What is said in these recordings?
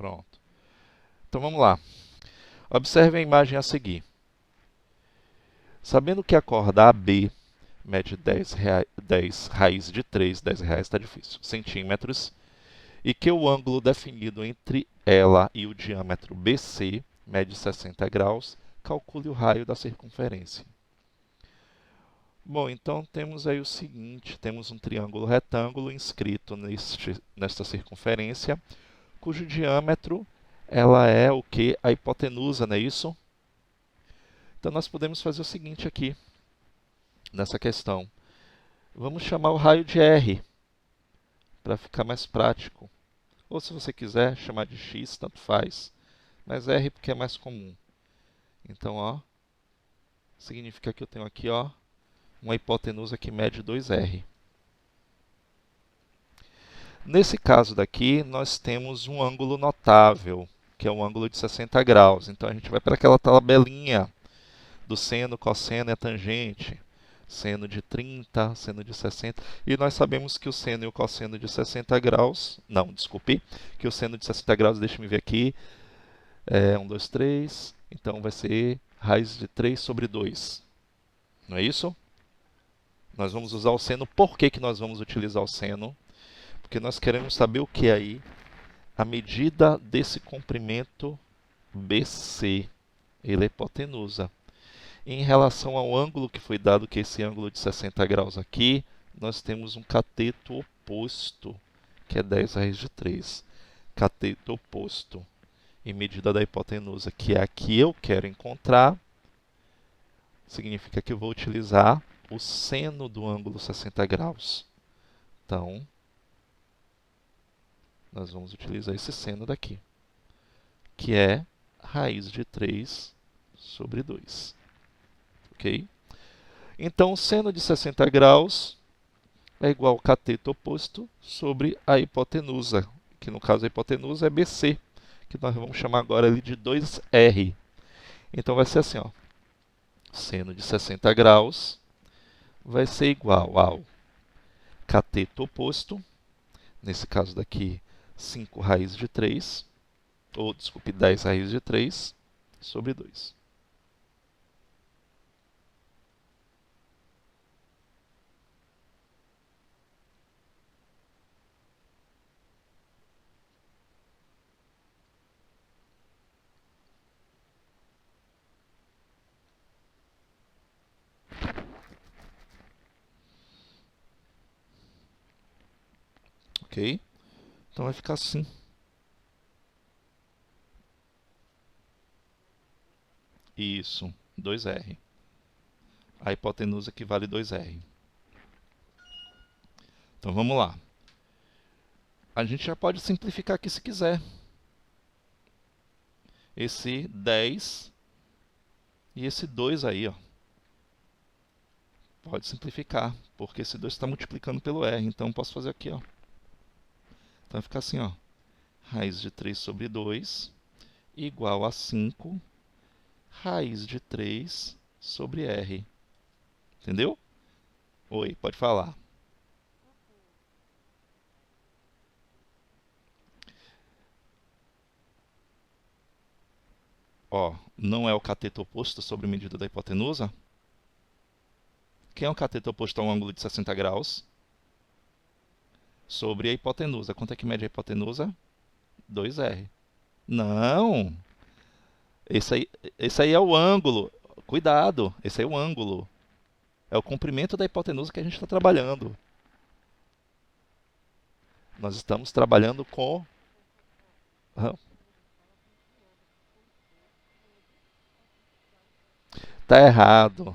Pronto. Então vamos lá. Observe a imagem a seguir. Sabendo que a corda AB mede 10 raiz de 3, 10 reais está difícil, centímetros, e que o ângulo definido entre ela e o diâmetro BC mede 60 graus, calcule o raio da circunferência. Bom, então temos aí o seguinte, temos um triângulo retângulo inscrito nesta circunferência, cujo diâmetro ela é o que? A hipotenusa, não é isso? Então nós podemos fazer o seguinte aqui, nessa questão. Vamos chamar o raio de R, para ficar mais prático. Ou se você quiser chamar de X, tanto faz. Mas R porque é mais comum. Então, ó, significa que eu tenho aqui, ó, uma hipotenusa que mede 2R. Nesse caso daqui, nós temos um ângulo notável, que é um ângulo de 60 graus. Então, a gente vai para aquela tabelinha do seno, cosseno e a tangente. Seno de 30, seno de 60. E nós sabemos que o seno e o cosseno de 60 graus... Não, desculpe. Que o seno de 60 graus, deixa-me ver aqui. 1, 2, 3. Então, vai ser raiz de 3 sobre 2. Não é isso? Nós vamos usar o seno. Por que nós vamos utilizar o seno? Porque nós queremos saber o que aí? A medida desse comprimento BC. Ele é hipotenusa. Em relação ao ângulo que foi dado, que é esse ângulo de 60 graus aqui, nós temos um cateto oposto, que é 10 raiz de 3. Cateto oposto. E medida da hipotenusa, que é a que eu quero encontrar, significa que eu vou utilizar o seno do ângulo 60 graus. Então, nós vamos utilizar esse seno daqui, que é raiz de 3 sobre 2. Ok? Então, o seno de 60 graus é igual ao cateto oposto sobre a hipotenusa, que no caso a hipotenusa é BC, que nós vamos chamar agora ali de 2R. Então, vai ser assim, ó, seno de 60 graus vai ser igual ao cateto oposto, nesse caso daqui, 5 raiz de 3, ou, desculpe, 10 raiz de 3, sobre 2. Ok? Então vai ficar assim. Isso, 2R. A hipotenusa que vale 2R. Então vamos lá. A gente já pode simplificar aqui se quiser. Esse 10 e esse 2 aí, ó. Pode simplificar, porque esse 2 está multiplicando pelo R. Então eu posso fazer aqui, ó. Então vai ficar assim, ó. Raiz de 3 sobre 2 igual a 5 raiz de 3 sobre R. Entendeu? Oi, pode falar. Ó, não é o cateto oposto sobre a medida da hipotenusa? Quem é o cateto oposto a um ângulo de 60 graus? Sobre a hipotenusa. Quanto é que mede a hipotenusa? 2R. Não! Esse aí é o ângulo. Cuidado, esse aí é o ângulo. É o comprimento da hipotenusa que a gente está trabalhando. Nós estamos trabalhando com... Tá errado.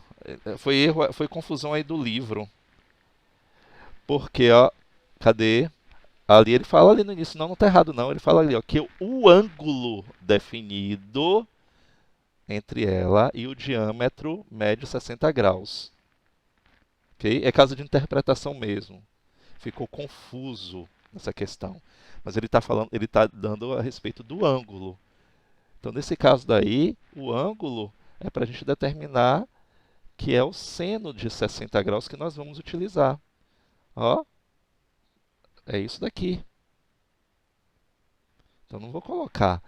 Foi erro, foi confusão aí do livro. Porque, ó, cadê? Ali ele fala ali no início, não, não tá errado não. Ele fala ali, ó, que o ângulo definido entre ela e o diâmetro mede 60 graus. Ok? É caso de interpretação mesmo. Ficou confuso essa questão. Mas ele está falando, ele está dando a respeito do ângulo. Então, nesse caso daí, o ângulo é para a gente determinar que é o seno de 60 graus que nós vamos utilizar. Ó, é isso daqui. Então não vou colocar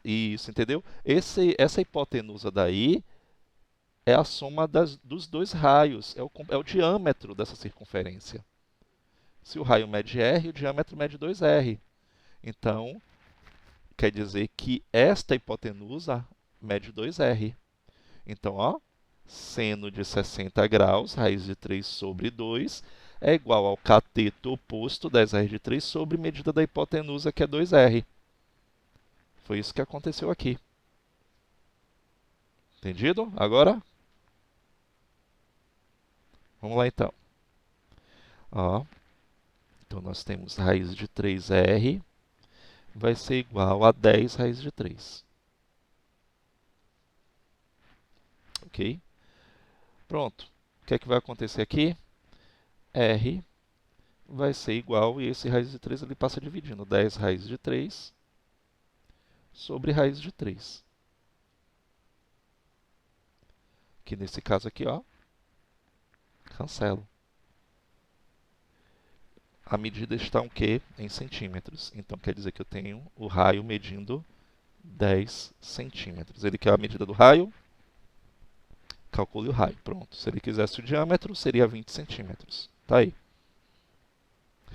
isso, entendeu? Essa hipotenusa daí é a soma dos dois raios, é o diâmetro dessa circunferência. Se o raio mede r, o diâmetro mede 2r. Então, quer dizer que esta hipotenusa mede 2r. Então, ó, seno de 60 graus, raiz de 3 sobre 2, é igual ao cateto oposto, 10r de 3, sobre medida da hipotenusa, que é 2r. Foi isso que aconteceu aqui. Entendido? Agora, vamos lá então. Ó, então nós temos raiz de 3r vai ser igual a 10 raiz de 3. Ok? Pronto. O que é que vai acontecer aqui? R vai ser igual, e esse raiz de 3 ele passa dividindo 10 raiz de 3 sobre raiz de 3. Que nesse caso aqui, ó, cancelo. A medida está o quê? Em centímetros. Então quer dizer que eu tenho o raio medindo 10 centímetros. Ele quer a medida do raio? Calcule o raio. Pronto. Se ele quisesse o diâmetro, seria 20 centímetros. Tá aí.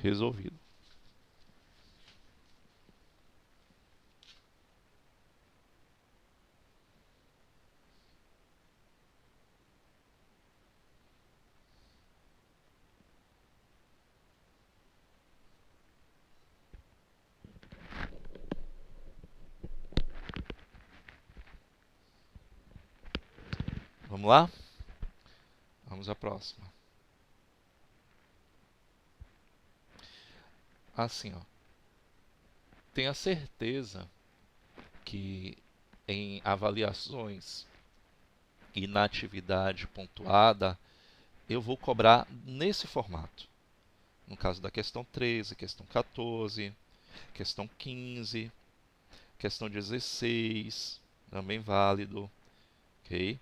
Resolvido. Vamos lá? Vamos à próxima. Assim, ó. Tenha certeza que em avaliações e na atividade pontuada, eu vou cobrar nesse formato. No caso da questão 13, questão 14, questão 15, questão 16, também válido. Ok?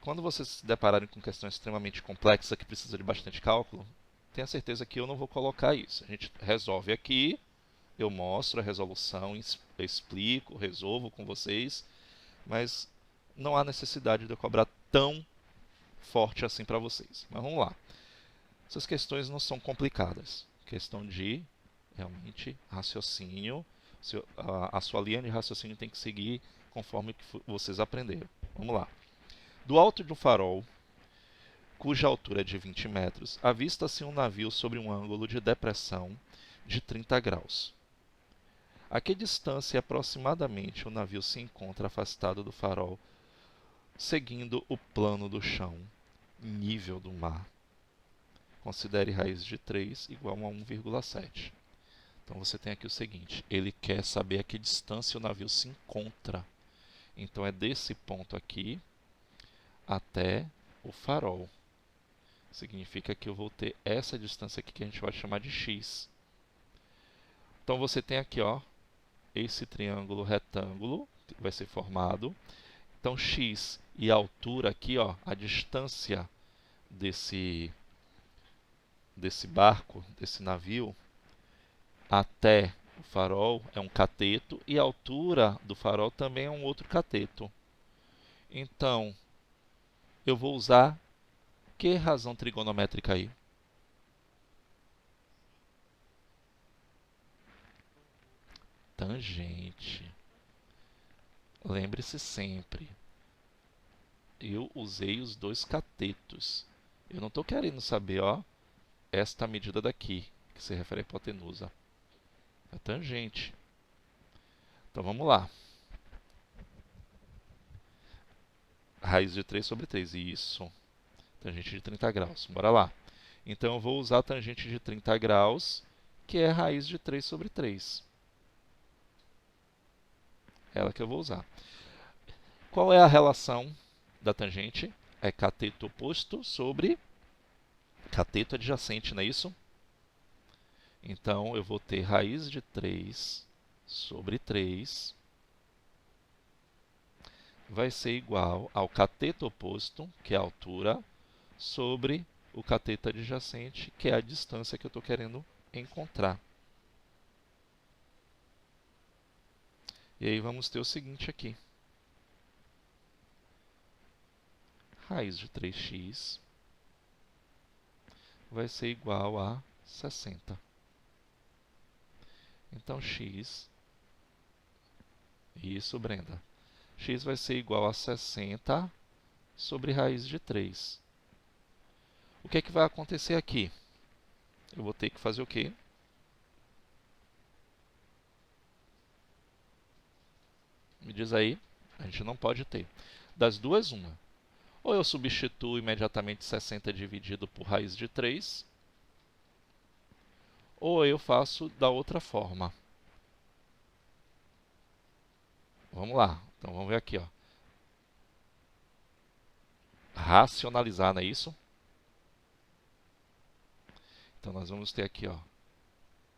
Quando vocês se depararem com questão extremamente complexa que precisa de bastante cálculo, tenha certeza que eu não vou colocar isso. A gente resolve aqui, eu mostro a resolução, eu explico, resolvo com vocês, mas não há necessidade de eu cobrar tão forte assim para vocês. Mas vamos lá. Essas questões não são complicadas. Questão de, realmente, raciocínio. A sua linha de raciocínio tem que seguir conforme que vocês aprenderam. Vamos lá. Do alto de um farol, cuja altura é de 20 metros, avista-se um navio sobre um ângulo de depressão de 30 graus. A que distância aproximadamente o navio se encontra afastado do farol, seguindo o plano do chão, nível do mar? Considere raiz de 3 igual a 1,7. Então você tem aqui o seguinte, ele quer saber a que distância o navio se encontra. Então é desse ponto aqui até o farol. Significa que eu vou ter essa distância aqui que a gente vai chamar de x. Então você tem aqui, ó, esse triângulo retângulo que vai ser formado. Então x e a altura aqui, ó, a distância desse barco, desse navio, até o farol é um cateto e a altura do farol também é um outro cateto. Então, eu vou usar que razão trigonométrica aí? Tangente. Lembre-se sempre, eu usei os dois catetos. Eu não estou querendo saber, ó, esta medida daqui, que se refere à hipotenusa. É tangente. Então vamos lá. Raiz de 3 sobre 3. Isso. Tangente de 30 graus. Bora lá. Então eu vou usar a tangente de 30 graus, que é raiz de 3 sobre 3. Ela que eu vou usar. Qual é a relação da tangente? É cateto oposto sobre cateto adjacente, não é isso? Então eu vou ter raiz de 3 sobre 3 vai ser igual ao cateto oposto, que é a altura, sobre o cateto adjacente, que é a distância que eu estou querendo encontrar. E aí vamos ter o seguinte aqui. Raiz de 3x vai ser igual a 60. Então, x... Isso, Brenda. X vai ser igual a 60 sobre raiz de 3. O que é que vai acontecer aqui? Eu vou ter que fazer o quê? Me diz aí. A gente não pode ter. Das duas, uma. Ou eu substituo imediatamente 60 dividido por raiz de 3, ou eu faço da outra forma. Vamos lá. Então vamos ver aqui, ó. Racionalizar, não é isso? Então nós vamos ter aqui, ó,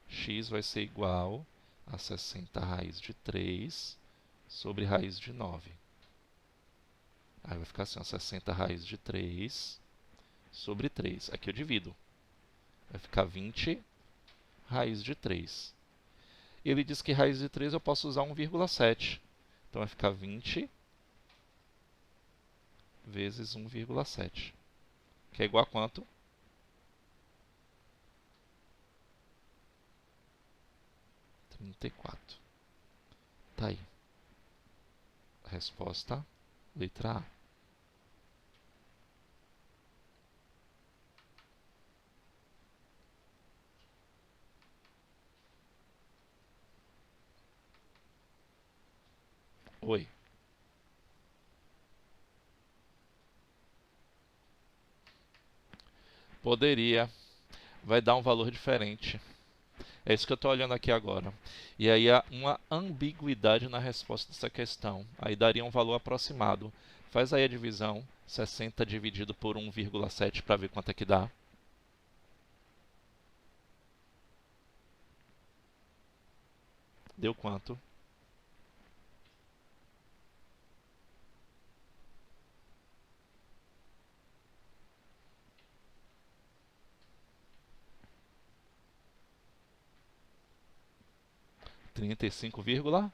x vai ser igual a 60 raiz de 3 sobre raiz de 9. Aí vai ficar assim, ó, 60 raiz de 3 sobre 3. Aqui eu divido. Vai ficar 20 raiz de 3. E ele diz que raiz de 3 eu posso usar 1,7. Então vai ficar 20 vezes 1,7. Que é igual a quanto? 34. Tá aí. Resposta, letra A. Oi. Poderia. Vai dar um valor diferente. É isso que eu estou olhando aqui agora. E aí há uma ambiguidade na resposta dessa questão. Aí daria um valor aproximado. Faz aí a divisão. 60 dividido por 1,7 para ver quanto é que dá. Deu quanto? Trinta e cinco vírgula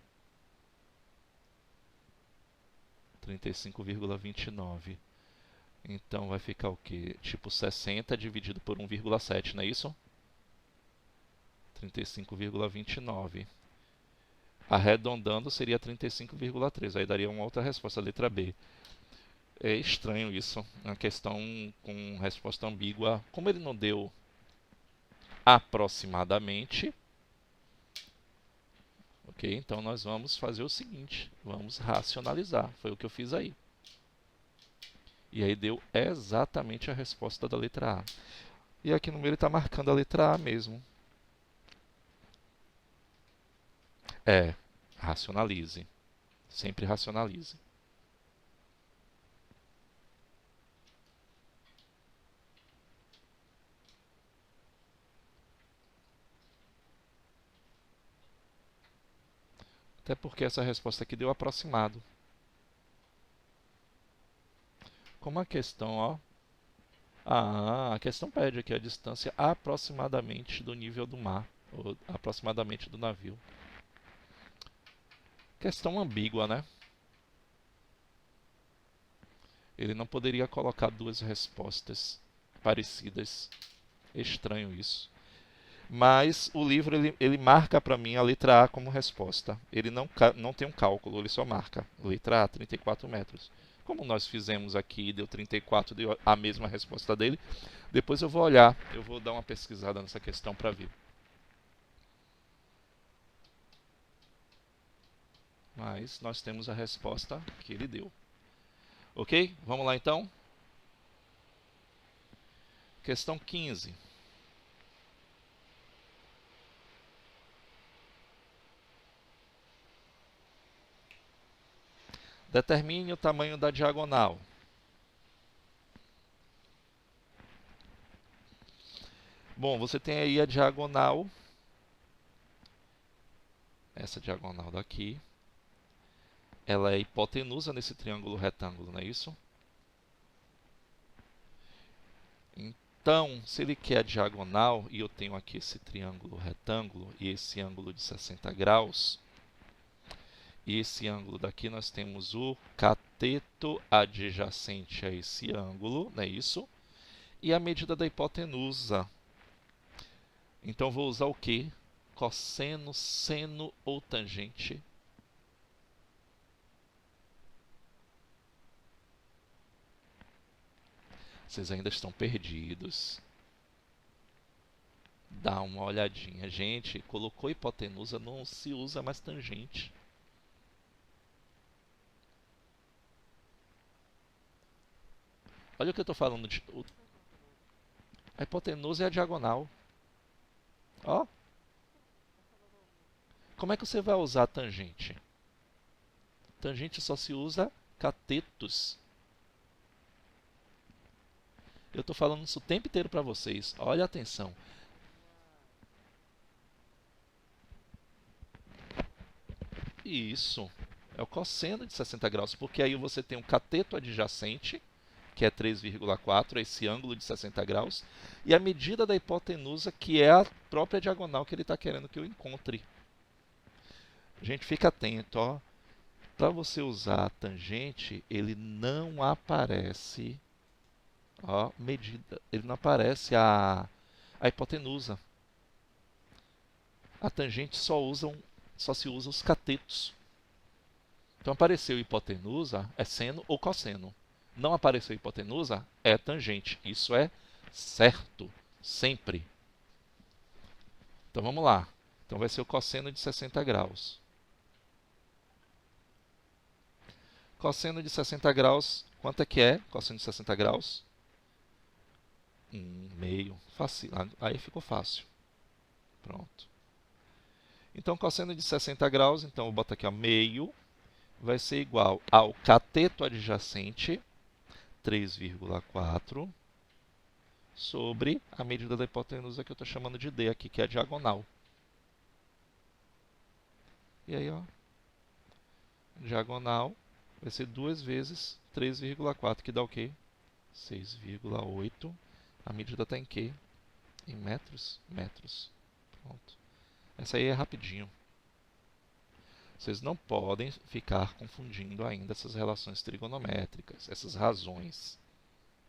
35,29. Então vai ficar o quê? Tipo 60 dividido por 1,7, não é isso? 35,29. Arredondando seria 35,3. Aí daria uma outra resposta, a letra B. É estranho isso, uma questão com resposta ambígua. Como ele não deu aproximadamente, ok? Então nós vamos fazer o seguinte, vamos racionalizar. Foi o que eu fiz aí. E aí deu exatamente a resposta da letra A. E aqui no meio ele está marcando a letra A mesmo. É, racionalize. Sempre racionalize. Até porque essa resposta aqui deu aproximado. Como a questão, ó. A questão pede aqui a distância aproximadamente do nível do mar, ou aproximadamente do navio. Questão ambígua, né? Ele não poderia colocar duas respostas parecidas. Estranho isso. Mas o livro ele marca para mim a letra A como resposta. Ele não tem um cálculo, ele só marca. Letra A, 34 metros. Como nós fizemos aqui, deu 34, deu a mesma resposta dele. Depois eu vou olhar, eu vou dar uma pesquisada nessa questão para ver. Mas nós temos a resposta que ele deu. Ok? Vamos lá então? Questão 15. Determine o tamanho da diagonal. Bom, você tem aí a diagonal, essa diagonal daqui, ela é hipotenusa nesse triângulo retângulo, não é isso? Então, se ele quer a diagonal, e eu tenho aqui esse triângulo retângulo e esse ângulo de 60 graus, E esse ângulo daqui nós temos o cateto adjacente a esse ângulo, não é isso? E a medida da hipotenusa. Então vou usar o quê? Cosseno, seno ou tangente? Vocês ainda estão perdidos. Dá uma olhadinha. Gente, colocou hipotenusa, não se usa mais tangente. Olha o que eu estou falando. A hipotenusa é a diagonal. Ó, como é que você vai usar a tangente? Tangente só se usa catetos. Eu estou falando isso o tempo inteiro para vocês. Olha, atenção. Isso é o cosseno de 60 graus, porque aí você tem um cateto adjacente, que é 3,4, esse ângulo de 60 graus, e a medida da hipotenusa, que é a própria diagonal que ele está querendo que eu encontre. Gente, fica atento, ó. Para você usar a tangente, ele não aparece, ó, medida, ele não aparece a hipotenusa. A tangente só se usa os catetos. Então apareceu hipotenusa, é seno ou cosseno. Não apareceu hipotenusa, é tangente. Isso é certo, sempre. Então vamos lá. Então vai ser o cosseno de 60 graus. Cosseno de 60 graus, quanto é que é? Cosseno de 60 graus? 1/2. Fácil. Aí ficou fácil. Pronto. Então, cosseno de 60 graus, então eu boto aqui, ó, meio, vai ser igual ao cateto adjacente, 3,4, sobre a medida da hipotenusa que eu estou chamando de D aqui, que é a diagonal. E aí, ó, diagonal vai ser 2 vezes 3,4, que dá o quê? 6,8. A medida está em quê? Em metros? Metros. Pronto. Essa aí é rapidinho. Vocês não podem ficar confundindo ainda essas relações trigonométricas, essas razões.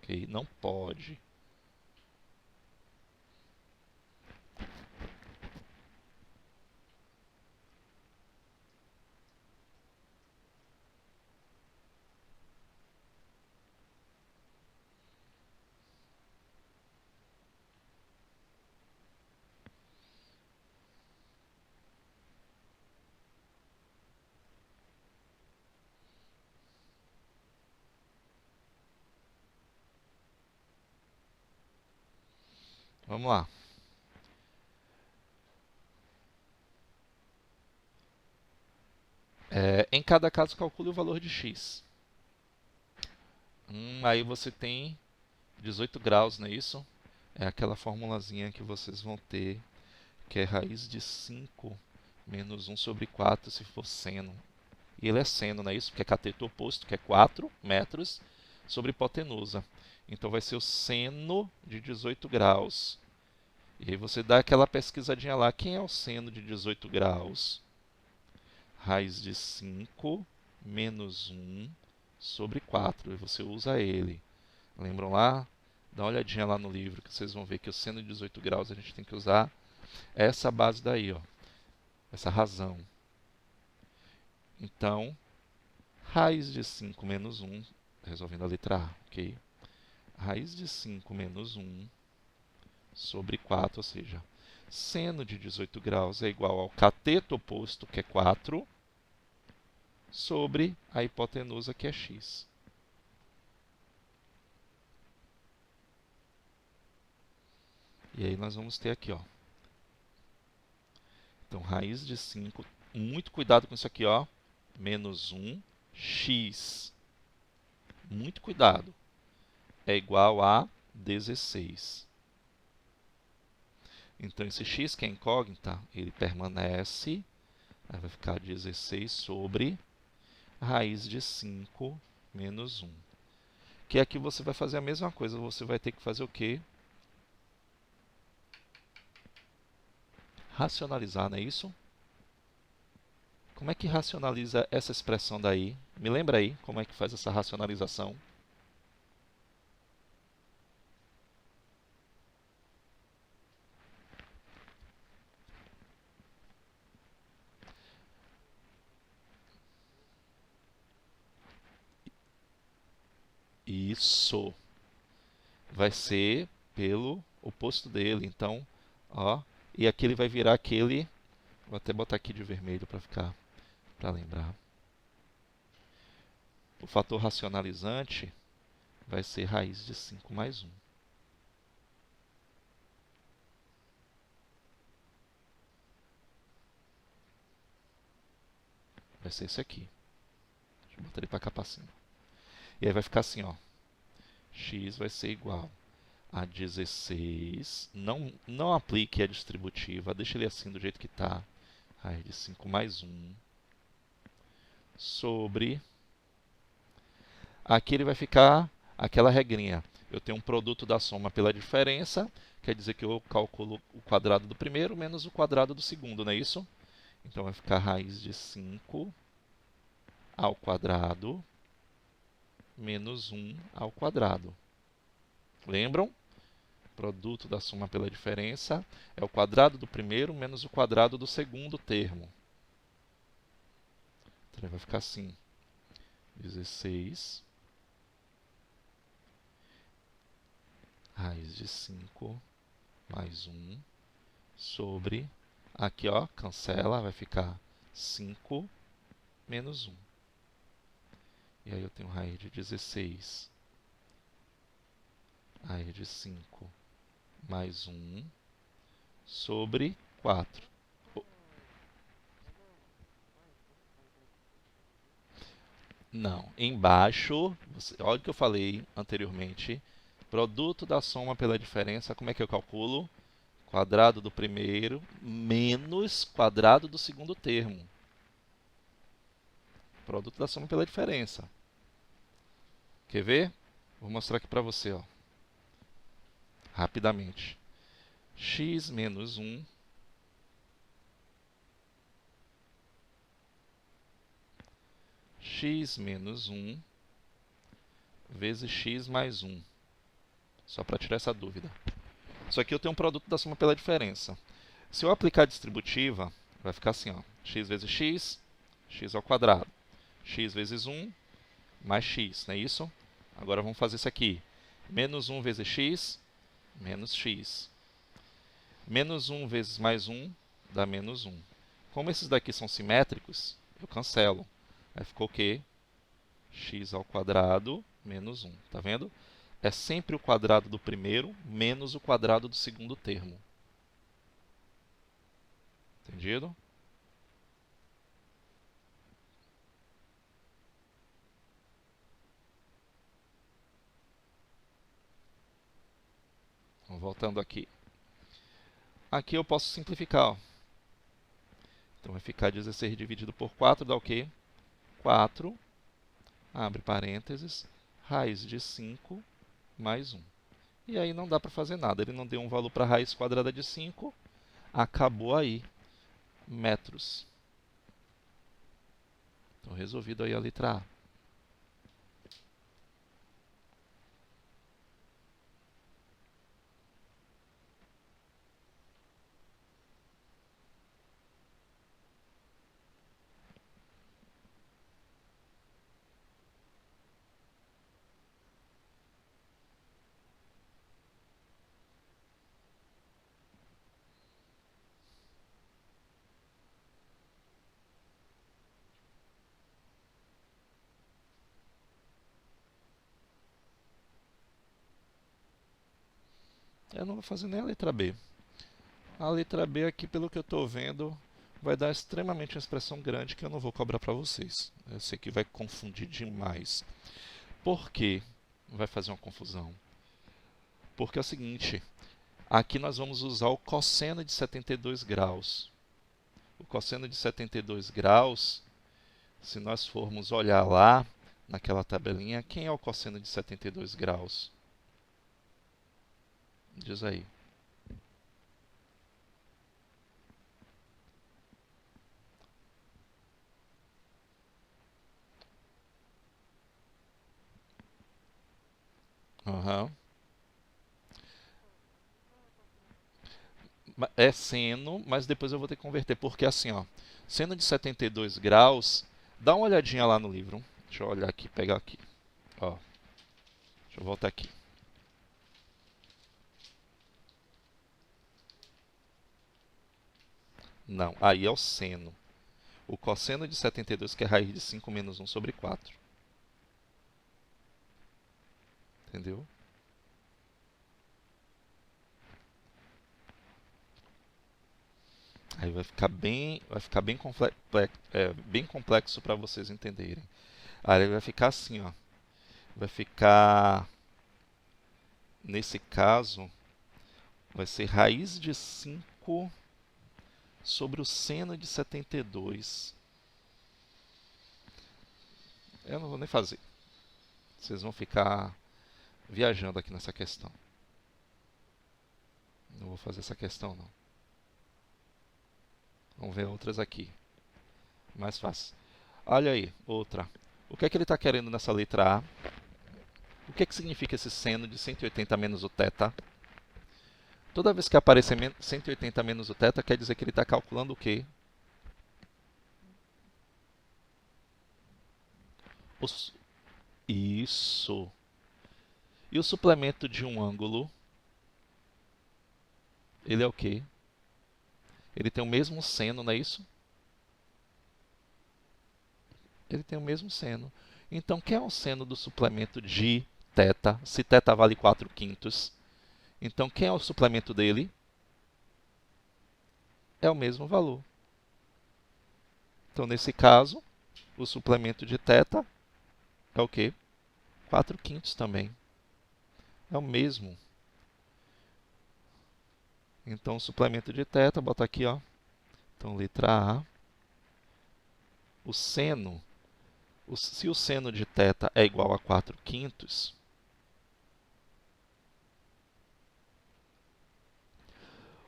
Okay? Não pode. Vamos lá. Em cada caso, calcule o valor de x. Aí você tem 18 graus, não é isso? É aquela formulazinha que vocês vão ter, que é raiz de 5 menos 1 sobre 4 se for seno. E ele é seno, não é isso? Porque é cateto oposto, que é 4 metros, sobre hipotenusa. Então vai ser o seno de 18 graus. E aí você dá aquela pesquisadinha lá. Quem é o seno de 18 graus? Raiz de 5 menos 1 sobre 4. E você usa ele. Lembram lá? Dá uma olhadinha lá no livro que vocês vão ver que o seno de 18 graus a gente tem que usar essa base daí, ó, essa razão. Então, raiz de 5 menos 1, resolvendo a letra A, ok? Raiz de 5 menos 1 sobre 4, ou seja, seno de 18 graus é igual ao cateto oposto, que é 4, sobre a hipotenusa, que é x. E aí nós vamos ter aqui, ó. Então, raiz de 5, muito cuidado com isso aqui, ó, menos 1, x. Muito cuidado. É igual a 16. Então, esse x, que é incógnita, ele permanece. Aí vai ficar 16 sobre raiz de 5 menos 1. Que aqui você vai fazer a mesma coisa. Você vai ter que fazer o quê? Racionalizar, não é isso? Como é que racionaliza essa expressão daí? Me lembra aí como é que faz essa racionalização? Isso vai ser pelo oposto dele. Então, ó, e aqui ele vai virar aquele. Vou até botar aqui de vermelho para lembrar. O fator racionalizante vai ser raiz de 5 mais 1. Vai ser esse aqui. Deixa eu botar ele para cá para cima. E aí vai ficar assim, ó. X vai ser igual a 16. Não aplique a distributiva, deixa ele assim do jeito que está. Raiz de 5 mais 1 sobre... Aqui ele vai ficar aquela regrinha. Eu tenho um produto da soma pela diferença, quer dizer que eu calculo o quadrado do primeiro menos o quadrado do segundo, não é isso? Então vai ficar raiz de 5 ao quadrado menos 1 ao quadrado. Lembram? Produto da soma pela diferença é o quadrado do primeiro menos o quadrado do segundo termo. Então vai ficar assim. 16 raiz de 5 mais 1 sobre... Aqui, ó, cancela, vai ficar 5 menos 1. E aí eu tenho raiz de 16 raiz de 5 mais 1 sobre 4. Não, embaixo, olha o que eu falei anteriormente, produto da soma pela diferença, como é que eu calculo? Quadrado do primeiro menos quadrado do segundo termo. Produto da soma pela diferença. Quer ver? Vou mostrar aqui para você, ó, rapidamente. X menos 1 x menos 1 vezes x mais 1. Só para tirar essa dúvida. Isso aqui eu tenho um produto da soma pela diferença. Se eu aplicar a distributiva, vai ficar assim, ó, x vezes x, x ao quadrado. X vezes 1 mais x, não é isso? Agora vamos fazer isso aqui. Menos 1 vezes x, menos x. Menos 1 vezes mais 1 dá menos 1. Como esses daqui são simétricos, eu cancelo. Aí ficou o quê? X ao quadrado menos 1. Tá vendo? É sempre o quadrado do primeiro menos o quadrado do segundo termo. Entendido? Então, voltando aqui. Aqui eu posso simplificar. Ó. Então vai ficar 16 dividido por 4 dá o quê? 4, abre parênteses, raiz de 5 mais 1. E aí não dá para fazer nada. Ele não deu um valor para a raiz quadrada de 5. Acabou aí. Metros. Então resolvido aí a letra A. Eu não vou fazer nem a letra B. A letra B aqui, pelo que eu estou vendo, vai dar extremamente uma expressão grande que eu não vou cobrar para vocês. Eu sei que vai confundir demais. Por que vai fazer uma confusão? Porque é o seguinte, aqui nós vamos usar o cosseno de 72 graus. O cosseno de 72 graus, se nós formos olhar lá naquela tabelinha, quem é o cosseno de 72 graus? Diz aí. É seno, mas depois eu vou ter que converter, porque assim, ó, seno de 72 graus, dá uma olhadinha lá no livro. Deixa eu olhar aqui, pegar aqui. Ó, deixa eu voltar aqui. Não, aí é o seno. O cosseno de 72, que é raiz de 5 menos 1 sobre 4. Entendeu? Aí bem complexo para vocês entenderem. Aí vai ficar assim, ó. Vai ficar, nesse caso, vai ser raiz de 5 sobre o seno de 72. Eu não vou nem fazer. Vocês vão ficar viajando aqui nessa questão. Não vou fazer essa questão, não. Vamos ver outras aqui. Mais fácil. Olha aí, outra. O que é que ele está querendo nessa letra A? O que é que significa esse seno de 180 menos o θ? Toda vez que aparecer 180 menos o θ, quer dizer que ele está calculando o quê? Os... Isso. E o suplemento de um ângulo, ele é o quê? Ele tem o mesmo seno, não é isso? Ele tem o mesmo seno. Então, quem é o seno do suplemento de θ? Se θ vale 4/5. Então, quem é o suplemento dele? É o mesmo valor. Então, nesse caso, o suplemento de θ é o quê? 4/5 também. É o mesmo. Então, o suplemento de θ, bota aqui, ó. Então, letra A. O seno, se o seno de θ é igual a 4/5,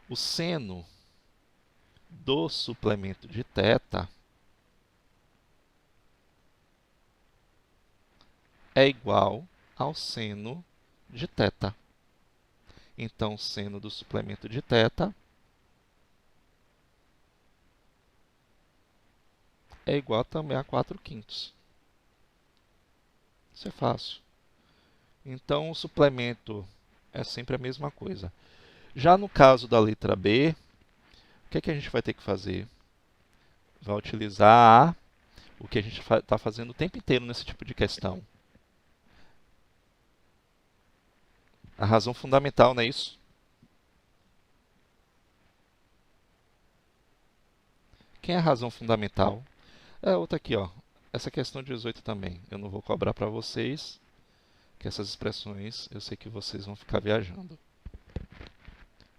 o seno do suplemento de θ é igual ao seno de θ. Então, o seno do suplemento de θ é igual também a 4/5. Isso é fácil. Então, o suplemento é sempre a mesma coisa. Já no caso da letra B, o que é que a gente vai ter que fazer? Vai utilizar o que a gente está fazendo o tempo inteiro nesse tipo de questão. A razão fundamental, não é isso? Quem é a razão fundamental? É outra aqui, ó. Essa questão 18 também. Eu não vou cobrar para vocês, que essas expressões eu sei que vocês vão ficar viajando.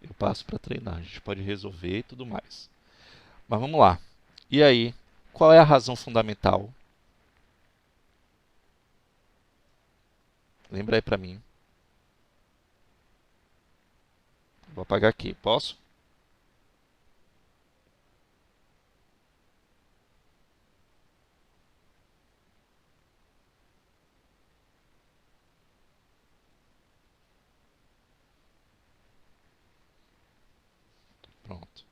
Eu passo para treinar, a gente pode resolver e tudo mais. Mas vamos lá. E aí, qual é a razão fundamental? Lembra aí para mim. Vou apagar aqui, posso? Pronto.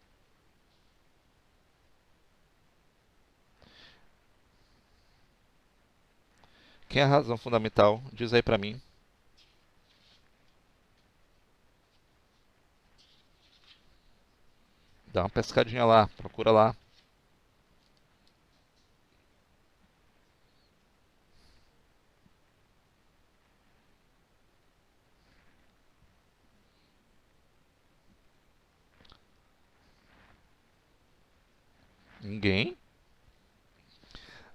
Quem é a razão fundamental? Diz aí para mim. Dá uma pescadinha lá, procura lá. Ninguém?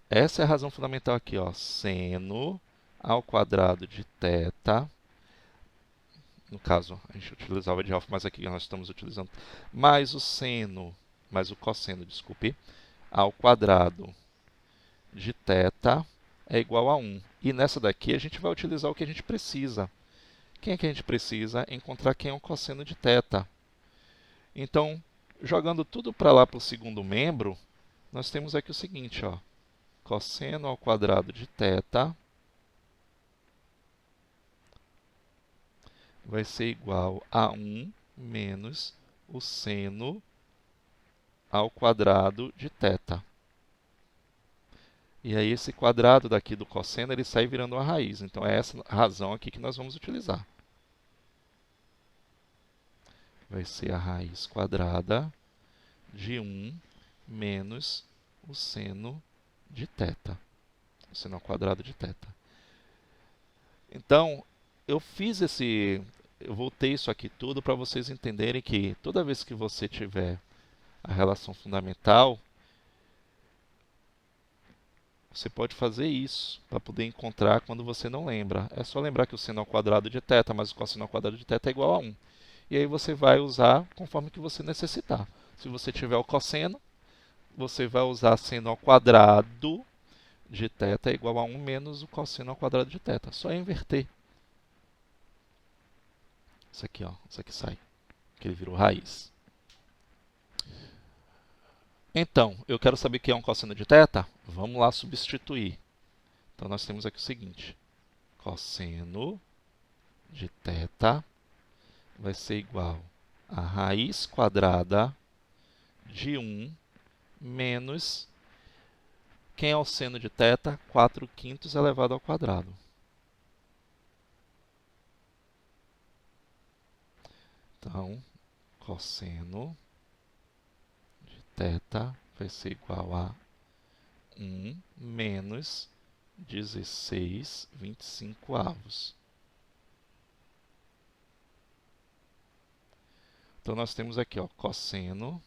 Essa é a razão fundamental aqui, ó. Seno ao quadrado de θ. No caso, a gente utilizava de alfa, mas aqui nós estamos utilizando mais o seno, mais o cosseno, desculpe, ao quadrado de θ é igual a 1. E nessa daqui a gente vai utilizar o que a gente precisa. Quem é que a gente precisa? Encontrar quem é o cosseno de θ. Então, jogando tudo para lá para o segundo membro, nós temos aqui o seguinte, ó. Cosseno ao quadrado de θ vai ser igual a 1 menos o seno ao quadrado de θ. E aí esse quadrado daqui do cosseno, ele sai virando uma raiz. Então é essa razão aqui que nós vamos utilizar. Vai ser a raiz quadrada de 1 menos o seno de θ. O seno ao quadrado de θ. Então, eu voltei isso aqui tudo para vocês entenderem que toda vez que você tiver a relação fundamental, você pode fazer isso para poder encontrar quando você não lembra. É só lembrar que o seno ao quadrado de θ mais o cosseno ao quadrado de θ é igual a 1. E aí você vai usar conforme que você necessitar. Se você tiver o cosseno, você vai usar seno ao quadrado de θ é igual a 1 menos o cosseno ao quadrado de θ. Só inverter. Isso aqui, ó, isso aqui sai, que ele virou raiz. Então, eu quero saber o que é um cosseno de θ? Vamos lá substituir. Então, nós temos aqui o seguinte. Cosseno de θ vai ser igual a raiz quadrada de 1 menos... Quem é o seno de θ? 4/5 elevado ao quadrado. Então, cosseno de θ vai ser igual a 1 menos 16/25. Então, nós temos aqui, ó, cosseno.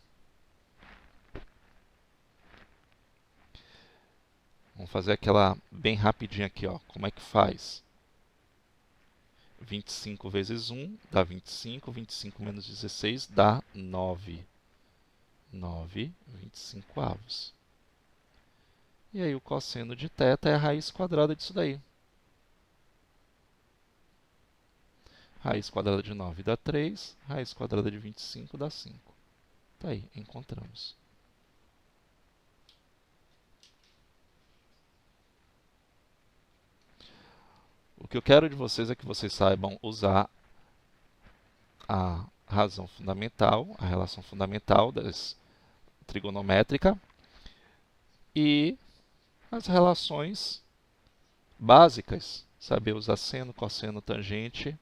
Vamos fazer aquela bem rapidinho aqui, ó. Como é que faz? 25 vezes 1 dá 25. 25 menos 16 dá 9. 9/25. E aí o cosseno de θ é a raiz quadrada disso daí. Raiz quadrada de 9 dá 3. Raiz quadrada de 25 dá 5. Tá aí, encontramos. O que eu quero de vocês é que vocês saibam usar a razão fundamental, a relação fundamental das trigonométrica e as relações básicas. Saber usar seno, cosseno, tangente.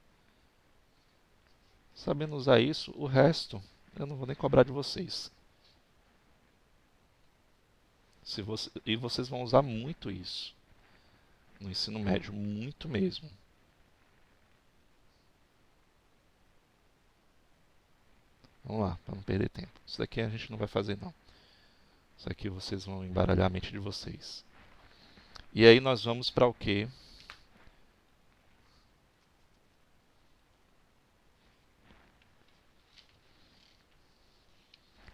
Sabendo usar isso, o resto eu não vou nem cobrar de vocês. E vocês vão usar muito isso no ensino médio, muito mesmo. Vamos lá, para não perder tempo. Isso daqui a gente não vai fazer, não. Isso aqui vocês vão embaralhar a mente de vocês. E aí nós vamos para o quê?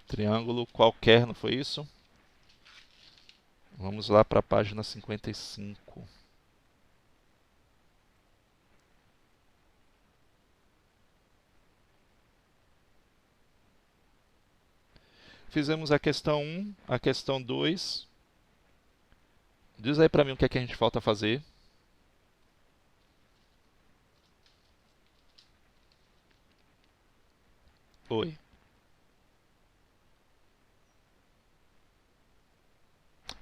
Triângulo qualquer, não foi isso? Vamos lá para a página 55. Fizemos a questão 1, a questão 2. Diz aí para mim o que é que a gente falta fazer. Oi.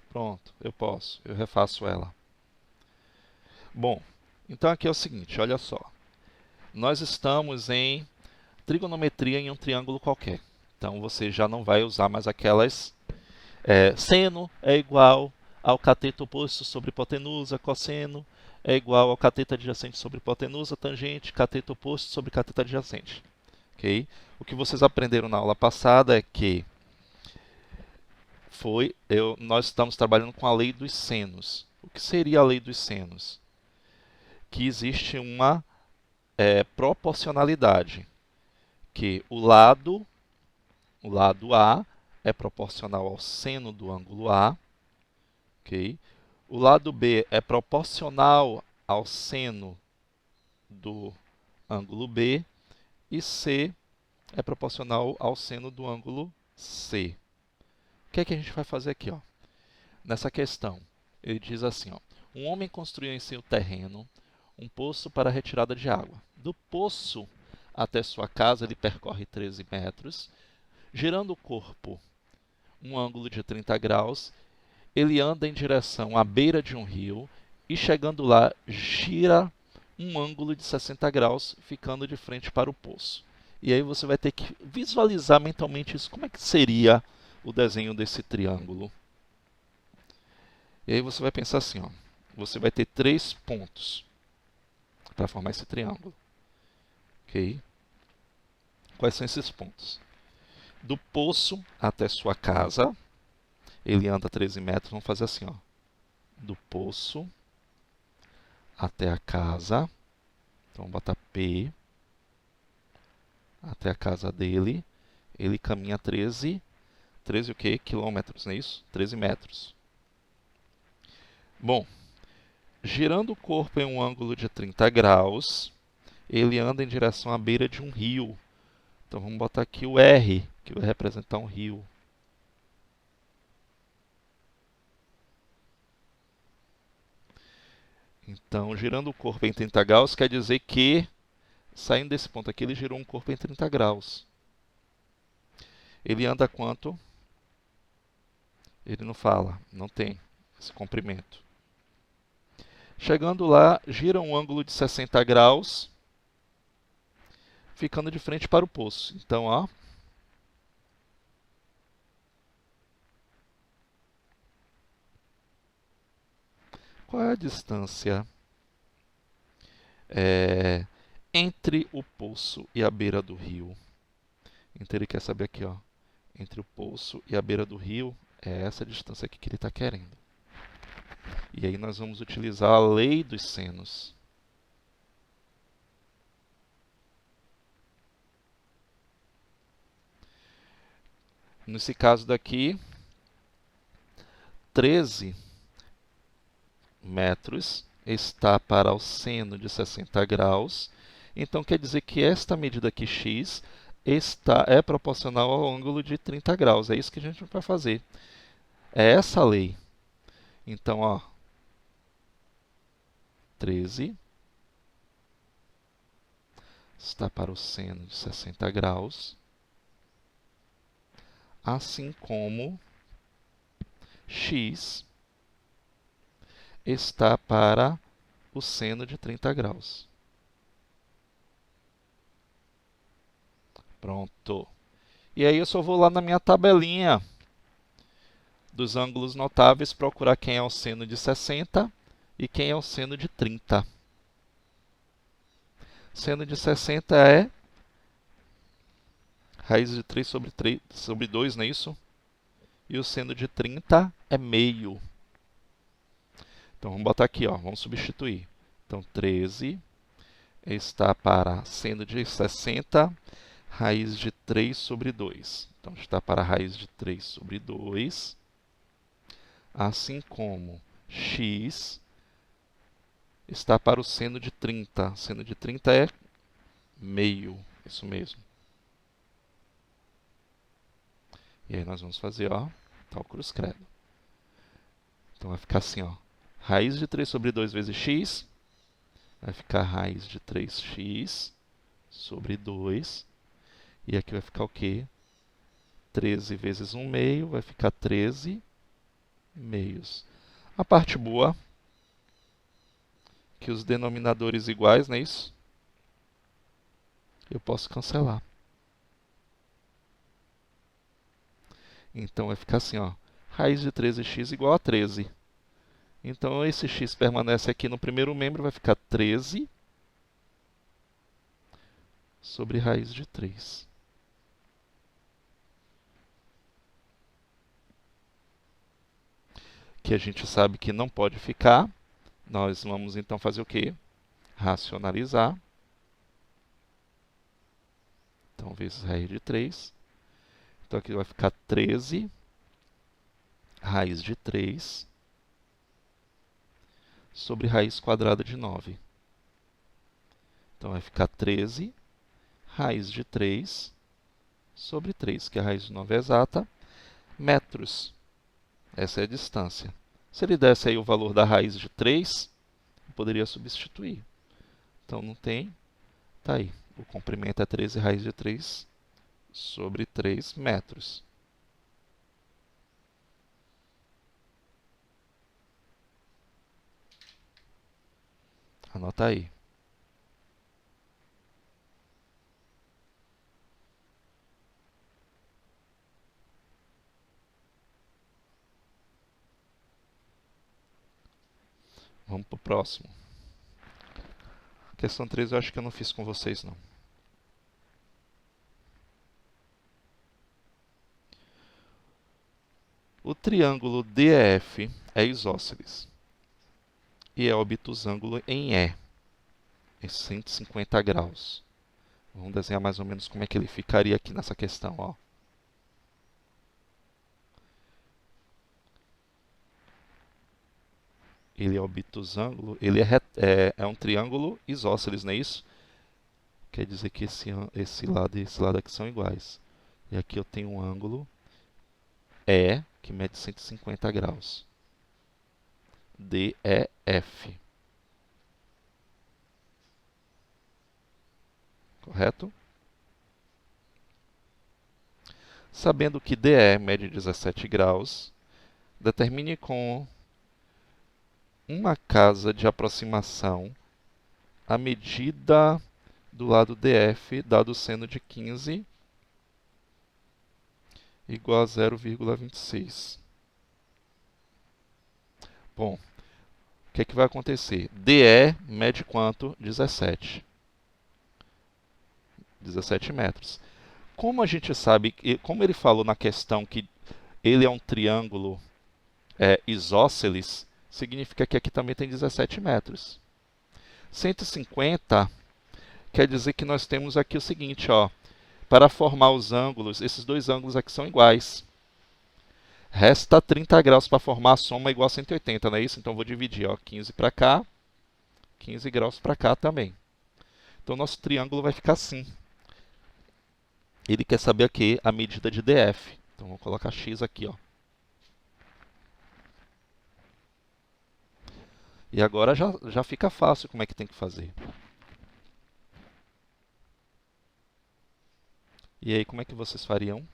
Pronto, eu posso. Eu refaço ela. Bom, então aqui é o seguinte, olha só. Nós estamos em trigonometria em um triângulo qualquer. Então você já não vai usar mais aquelas... seno é igual ao cateto oposto sobre hipotenusa, cosseno é igual ao cateto adjacente sobre hipotenusa, tangente, cateto oposto sobre cateto adjacente. Okay? O que vocês aprenderam na aula passada é que nós estamos trabalhando com a lei dos senos. O que seria a lei dos senos? Que existe uma proporcionalidade, que o lado A é proporcional ao seno do ângulo A, okay? O lado B é proporcional ao seno do ângulo B e C é proporcional ao seno do ângulo C. O que é que a gente vai fazer aqui, ó? Nessa questão, ele diz assim, ó, um homem construiu em seu terreno um poço para a retirada de água. Do poço até sua casa, ele percorre 13 metros. Girando o corpo um ângulo de 30 graus, ele anda em direção à beira de um rio e, chegando lá, gira um ângulo de 60 graus, ficando de frente para o poço. E aí você vai ter que visualizar mentalmente isso. Como é que seria o desenho desse triângulo? E aí você vai pensar assim, ó, você vai ter 3 pontos para formar esse triângulo. Ok? Quais são esses pontos? Do poço até sua casa, ele anda 13 metros, vamos fazer assim, ó. Do poço até a casa, então vamos botar P, até a casa dele, ele caminha 13 o quê? Quilômetros, não é isso? 13 metros. Bom, girando o corpo em um ângulo de 30 graus, ele anda em direção à beira de um rio. Então vamos botar aqui o R, que vai representar um rio. Então, girando o corpo em 30 graus, quer dizer que, saindo desse ponto aqui, ele girou um corpo em 30 graus. Ele anda quanto? Ele não fala, não tem esse comprimento. Chegando lá, gira um ângulo de 60 graus, ficando de frente para o poço. Então, ó, qual é a distância entre o poço e a beira do rio? Então ele quer saber aqui, ó, entre o poço e a beira do rio, é essa distância aqui que ele está querendo. E aí nós vamos utilizar a lei dos senos. Nesse caso daqui, 13 metros está para o seno de 60 graus. Então quer dizer que esta medida aqui, x, é proporcional ao ângulo de 30 graus. É isso que a gente vai fazer. É essa a lei. Então, ó, 13 está para o seno de 60 graus, assim como x está para o seno de 30 graus. Pronto. E aí eu só vou lá na minha tabelinha dos ângulos notáveis procurar quem é o seno de 60 e quem é o seno de 30. Seno de 60 é raiz de 3 sobre 2, não é isso? E o seno de 30 é meio. Então vamos botar aqui, ó, vamos substituir. Então 13 está para seno de 60, raiz de 3 sobre 2. Então está para a raiz de 3 sobre 2, assim como x está para o seno de 30. Seno de 30 é meio, isso mesmo. E aí nós vamos fazer, ó, tal cruz credo. Então vai ficar assim, ó, raiz de 3 sobre 2 vezes x, vai ficar raiz de 3x sobre 2. E aqui vai ficar o quê? 13 vezes 1 meio, vai ficar 13 meios. A parte boa, que os denominadores iguais, não é isso? Eu posso cancelar. Então vai ficar assim, ó, raiz de 13x igual a 13. Então esse x permanece aqui no primeiro membro, vai ficar 13 sobre raiz de 3. Que a gente sabe que não pode ficar. Nós vamos então fazer o quê? Racionalizar. Então, vezes raiz de 3. Então aqui vai ficar 13 raiz de 3 sobre raiz quadrada de 9. Então vai ficar 13 raiz de 3 sobre 3, que a raiz de 9 é exata, metros. Essa é a distância. Se ele desse aí o valor da raiz de 3, eu poderia substituir. Então não tem, tá aí. O comprimento é 13 raiz de 3 sobre 3 metros. Anota aí. Vamos para o próximo. Questão 3 eu acho que eu não fiz com vocês, não. O triângulo DEF é isósceles e é obtusângulo em em 150 graus. Vamos desenhar mais ou menos como é que ele ficaria aqui nessa questão, ó. Ele é obtusângulo, ele é um triângulo isósceles, não é isso? Quer dizer que esse lado e esse lado aqui são iguais. E aqui eu tenho um ângulo E, que mede 150 graus. DEF. Correto? Sabendo que DE mede 17 graus, determine com uma casa de aproximação a medida do lado DF, dado o seno de 15 igual a 0,26. Bom, o que é que vai acontecer? DE mede quanto? 17. 17 metros. Como a gente sabe, como ele falou na questão que ele é um triângulo isósceles, significa que aqui também tem 17 metros. 150 quer dizer que nós temos aqui o seguinte, ó, para formar os ângulos, esses dois ângulos aqui são iguais. Resta 30 graus para formar a soma igual a 180, não é isso? Então eu vou dividir, ó, 15 para cá, 15 graus para cá também. Então nosso triângulo vai ficar assim. Ele quer saber aqui a medida de DF. Então vou colocar x aqui, ó. E agora já fica fácil como é que tem que fazer. E aí, como é que vocês fariam?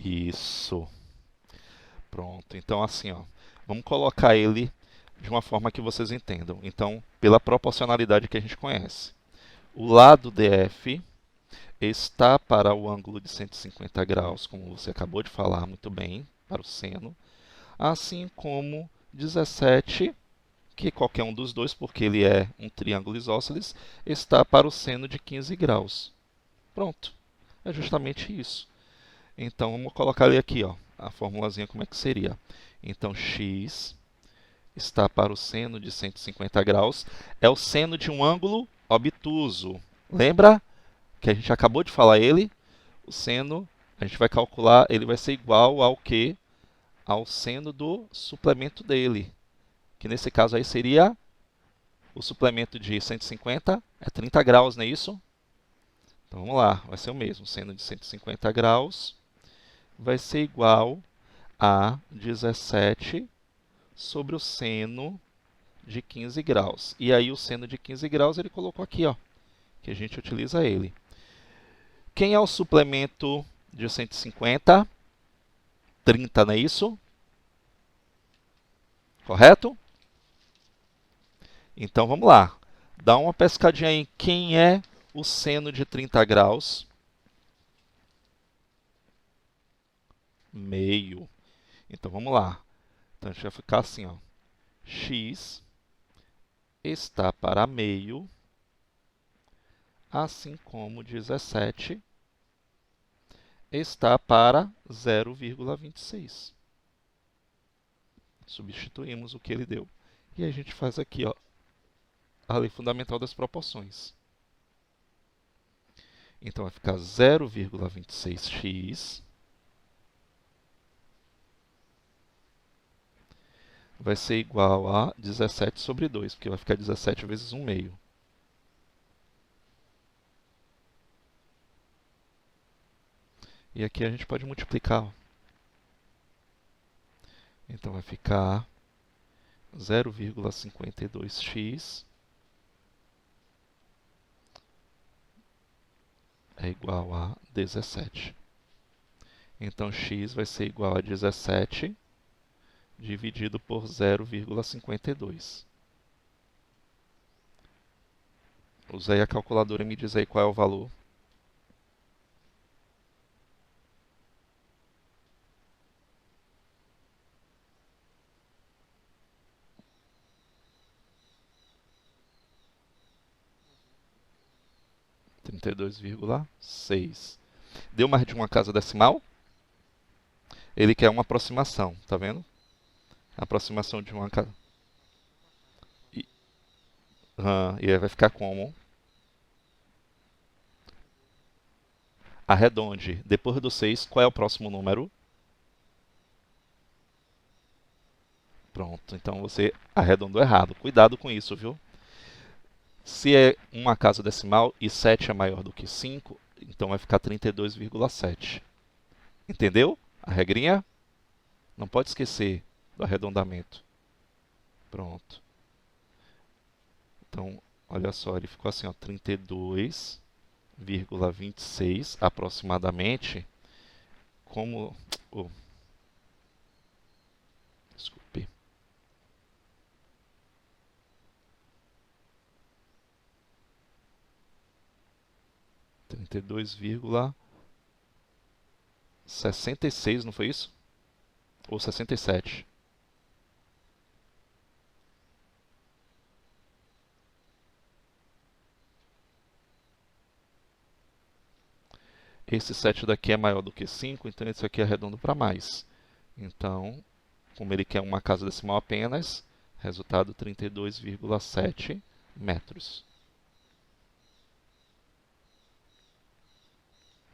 Isso. Pronto. Então, assim, ó, vamos colocar ele de uma forma que vocês entendam. Então, pela proporcionalidade que a gente conhece. O lado DF está para o ângulo de 150 graus, como você acabou de falar muito bem, para o seno, assim como 17, que qualquer um dos dois, porque ele é um triângulo isósceles, está para o seno de 15 graus. Pronto. É justamente isso. Então, vamos colocar ele aqui, ó, a formulazinha como é que seria. Então, x está para o seno de 150 graus. É o seno de um ângulo obtuso. Lembra que a gente acabou de falar ele? O seno, a gente vai calcular, ele vai ser igual ao quê? Ao seno do suplemento dele. Que nesse caso aí seria o suplemento de 150, é 30 graus, não é isso? Então vamos lá, vai ser o mesmo. Seno de 150 graus vai ser igual a 17 sobre o seno de 15 graus. E aí o seno de 15 graus ele colocou aqui, ó, que a gente utiliza ele. Quem é o suplemento de 150? 30, não é isso? Correto? Então vamos lá. Dá uma pescadinha em quem é o seno de 30 graus. Meio. Então vamos lá. Então a gente vai ficar assim, ó. X está para meio, assim como 17 está para 0,26. Substituímos o que ele deu. E a gente faz aqui, ó, a lei fundamental das proporções. Então vai ficar 0,26x vai ser igual a 17 sobre 2, porque vai ficar 17 vezes 1 meio. E aqui a gente pode multiplicar. Ó. Então vai ficar 0,52x é igual a 17. Então x vai ser igual a 17 dividido por 0,52. Usei a calculadora e me diz aí qual é o valor. 32,6. Deu mais de uma casa decimal? Ele quer uma aproximação, tá vendo? Aproximação de uma casa. E aí vai ficar como? Arredonde. Depois do 6, qual é o próximo número? Pronto, então você arredondou errado. Cuidado com isso, viu? Se é uma casa decimal e 7 é maior do que 5, então vai ficar 32,7. Entendeu a regrinha? Não pode esquecer do arredondamento. Pronto. Então, olha só, ele ficou assim, ó, 32,26 aproximadamente. Como... Oh, desculpe. R$ 32,66, não foi isso? Ou 67? Esse 7 daqui é maior do que 5, então esse aqui é redondo para mais. Então, como ele quer uma casa decimal apenas, resultado 32,7 metros.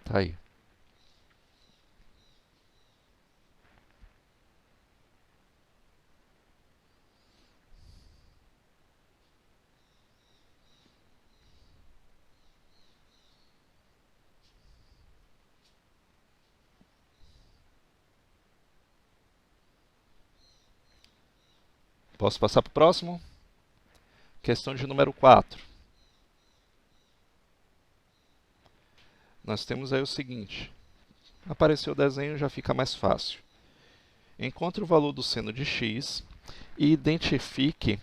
Tá aí. Posso passar para o próximo? Questão de número 4. Nós temos aí o seguinte. Apareceu o desenho, já fica mais fácil. Encontre o valor do seno de x e identifique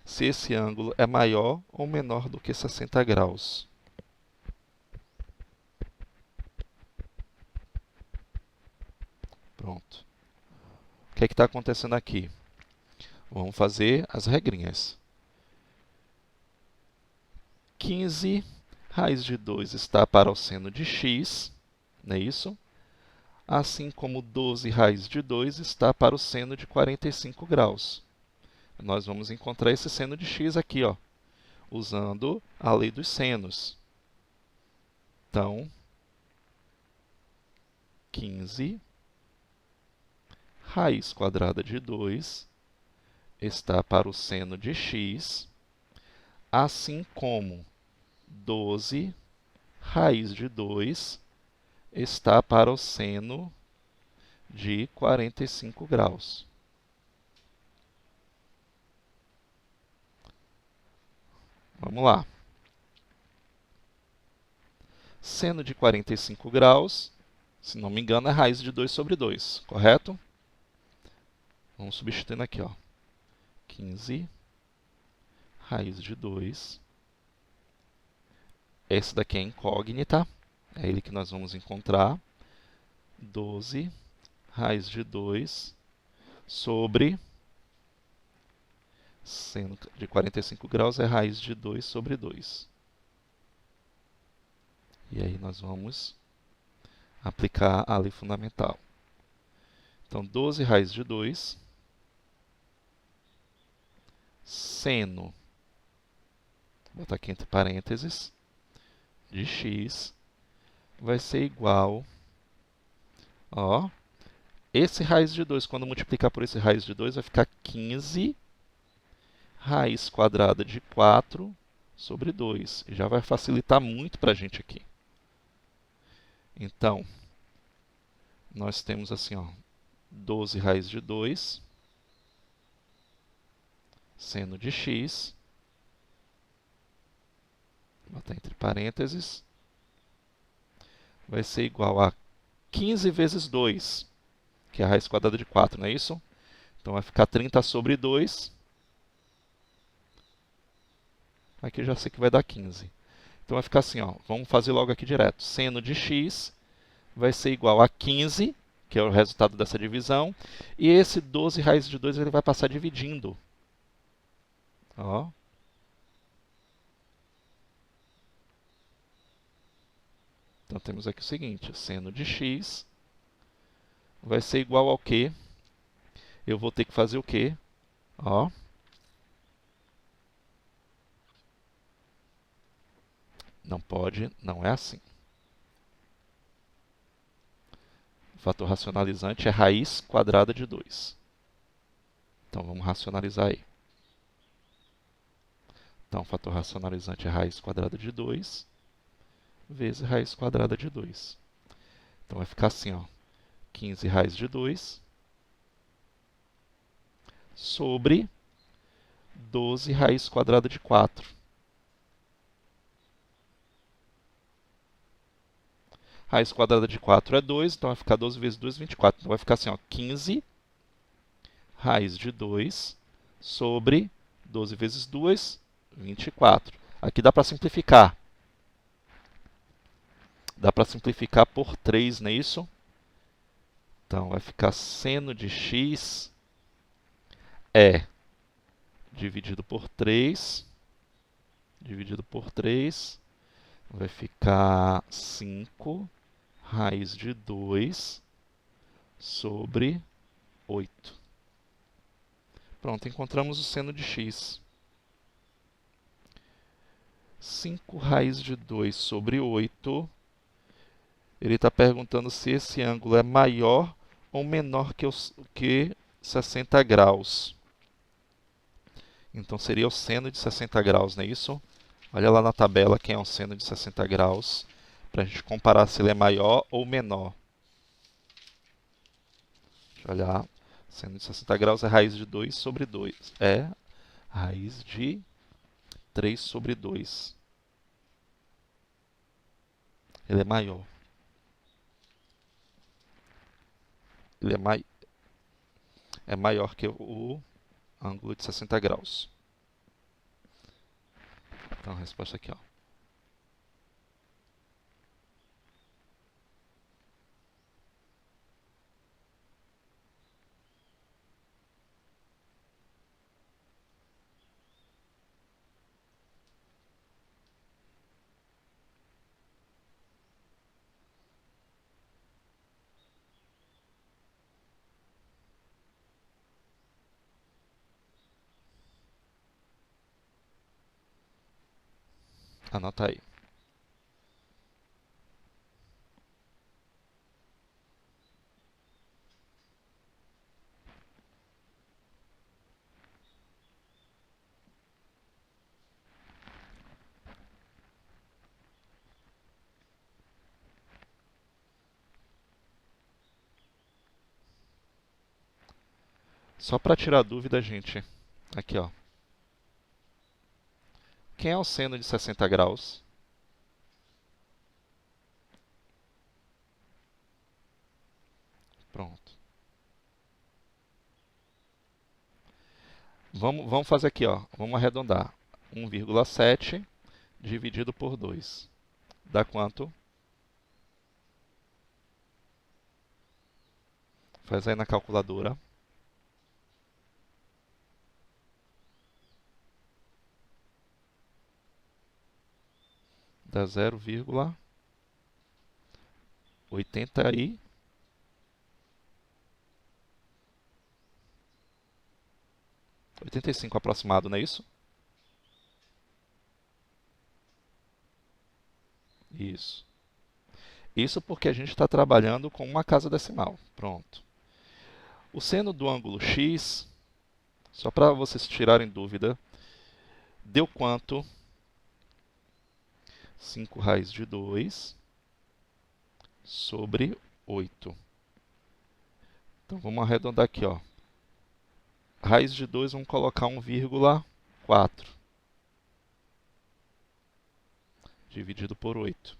se esse ângulo é maior ou menor do que 60 graus. Pronto. O que é que está acontecendo aqui? Vamos fazer as regrinhas. 15 raiz de 2 está para o seno de x, não é isso? Assim como 12 raiz de 2 está para o seno de 45 graus. Nós vamos encontrar esse seno de x aqui, ó, usando a lei dos senos. Então, 15 raiz quadrada de 2 está para o seno de x, assim como 12 raiz de 2 está para o seno de 45 graus. Vamos lá. Seno de 45 graus, se não me engano, é raiz de 2 sobre 2, correto? Vamos substituindo aqui, ó. 15 raiz de 2. Esse daqui é incógnita, é ele que nós vamos encontrar. 12 raiz de 2 sobre seno de 45 graus é raiz de 2 sobre 2. E aí nós vamos aplicar a lei fundamental. Então, 12 raiz de 2, seno, vou botar aqui entre parênteses, de x, vai ser igual, ó, esse raiz de 2, quando multiplicar por esse raiz de 2, vai ficar 15 raiz quadrada de 4 sobre 2. E já vai facilitar muito para a gente aqui. Então, nós temos assim, ó, 12 raiz de 2, seno de x, vou botar entre parênteses, vai ser igual a 15 vezes 2, que é a raiz quadrada de 4, não é isso? Então vai ficar 30 sobre 2. Aqui eu já sei que vai dar 15. Então vai ficar assim, ó, vamos fazer logo aqui direto. Seno de x vai ser igual a 15, que é o resultado dessa divisão, e esse 12 raiz de 2 ele vai passar dividindo. Ó. Então temos aqui o seguinte, seno de x vai ser igual ao quê? Eu vou ter que fazer o quê? Ó. Não pode, não é assim. O fator racionalizante é raiz quadrada de 2. Então vamos racionalizar aí. Então o fator racionalizante é raiz quadrada de 2 vezes raiz quadrada de 2. Então vai ficar assim, ó, 15 raiz de 2 sobre 12 raiz quadrada de 4. Raiz quadrada de 4 é 2, então vai ficar 12 vezes 2, 24. Então vai ficar assim, ó, 15 raiz de 2 sobre 12 vezes 2, 24. Aqui dá para simplificar. Dá para simplificar por 3, não é isso? Então vai ficar seno de x é dividido por 3, vai ficar 5 raiz de 2 sobre 8. Pronto, encontramos o seno de x. 5 raiz de 2 sobre 8. Ele está perguntando se esse ângulo é maior ou menor que 60 graus. Então seria o seno de 60 graus, não é isso? Olha lá na tabela quem é o seno de 60 graus, para a gente comparar se ele é maior ou menor. Deixa eu olhar. Seno de 60 graus é raiz de 2 sobre 2. É raiz de 3 sobre 2. Ele é maior. Ele é maior que o ângulo de 60 graus. Então a resposta aqui, ó. Anota aí. Só para tirar dúvida, gente. Aqui, ó. Quem é o seno de 60 graus? Pronto. Vamos fazer aqui, ó. Vamos arredondar. 1,7 dividido por 2. Dá quanto? Faz aí na calculadora. Dá 0,85 aproximado, não é isso? Isso. Isso porque a gente está trabalhando com uma casa decimal. Pronto. O seno do ângulo x, só para vocês tirarem dúvida, deu quanto? 5 raiz de 2 sobre 8. Então, vamos arredondar aqui, ó. Raiz de 2, vamos colocar 1,4 dividido por 8.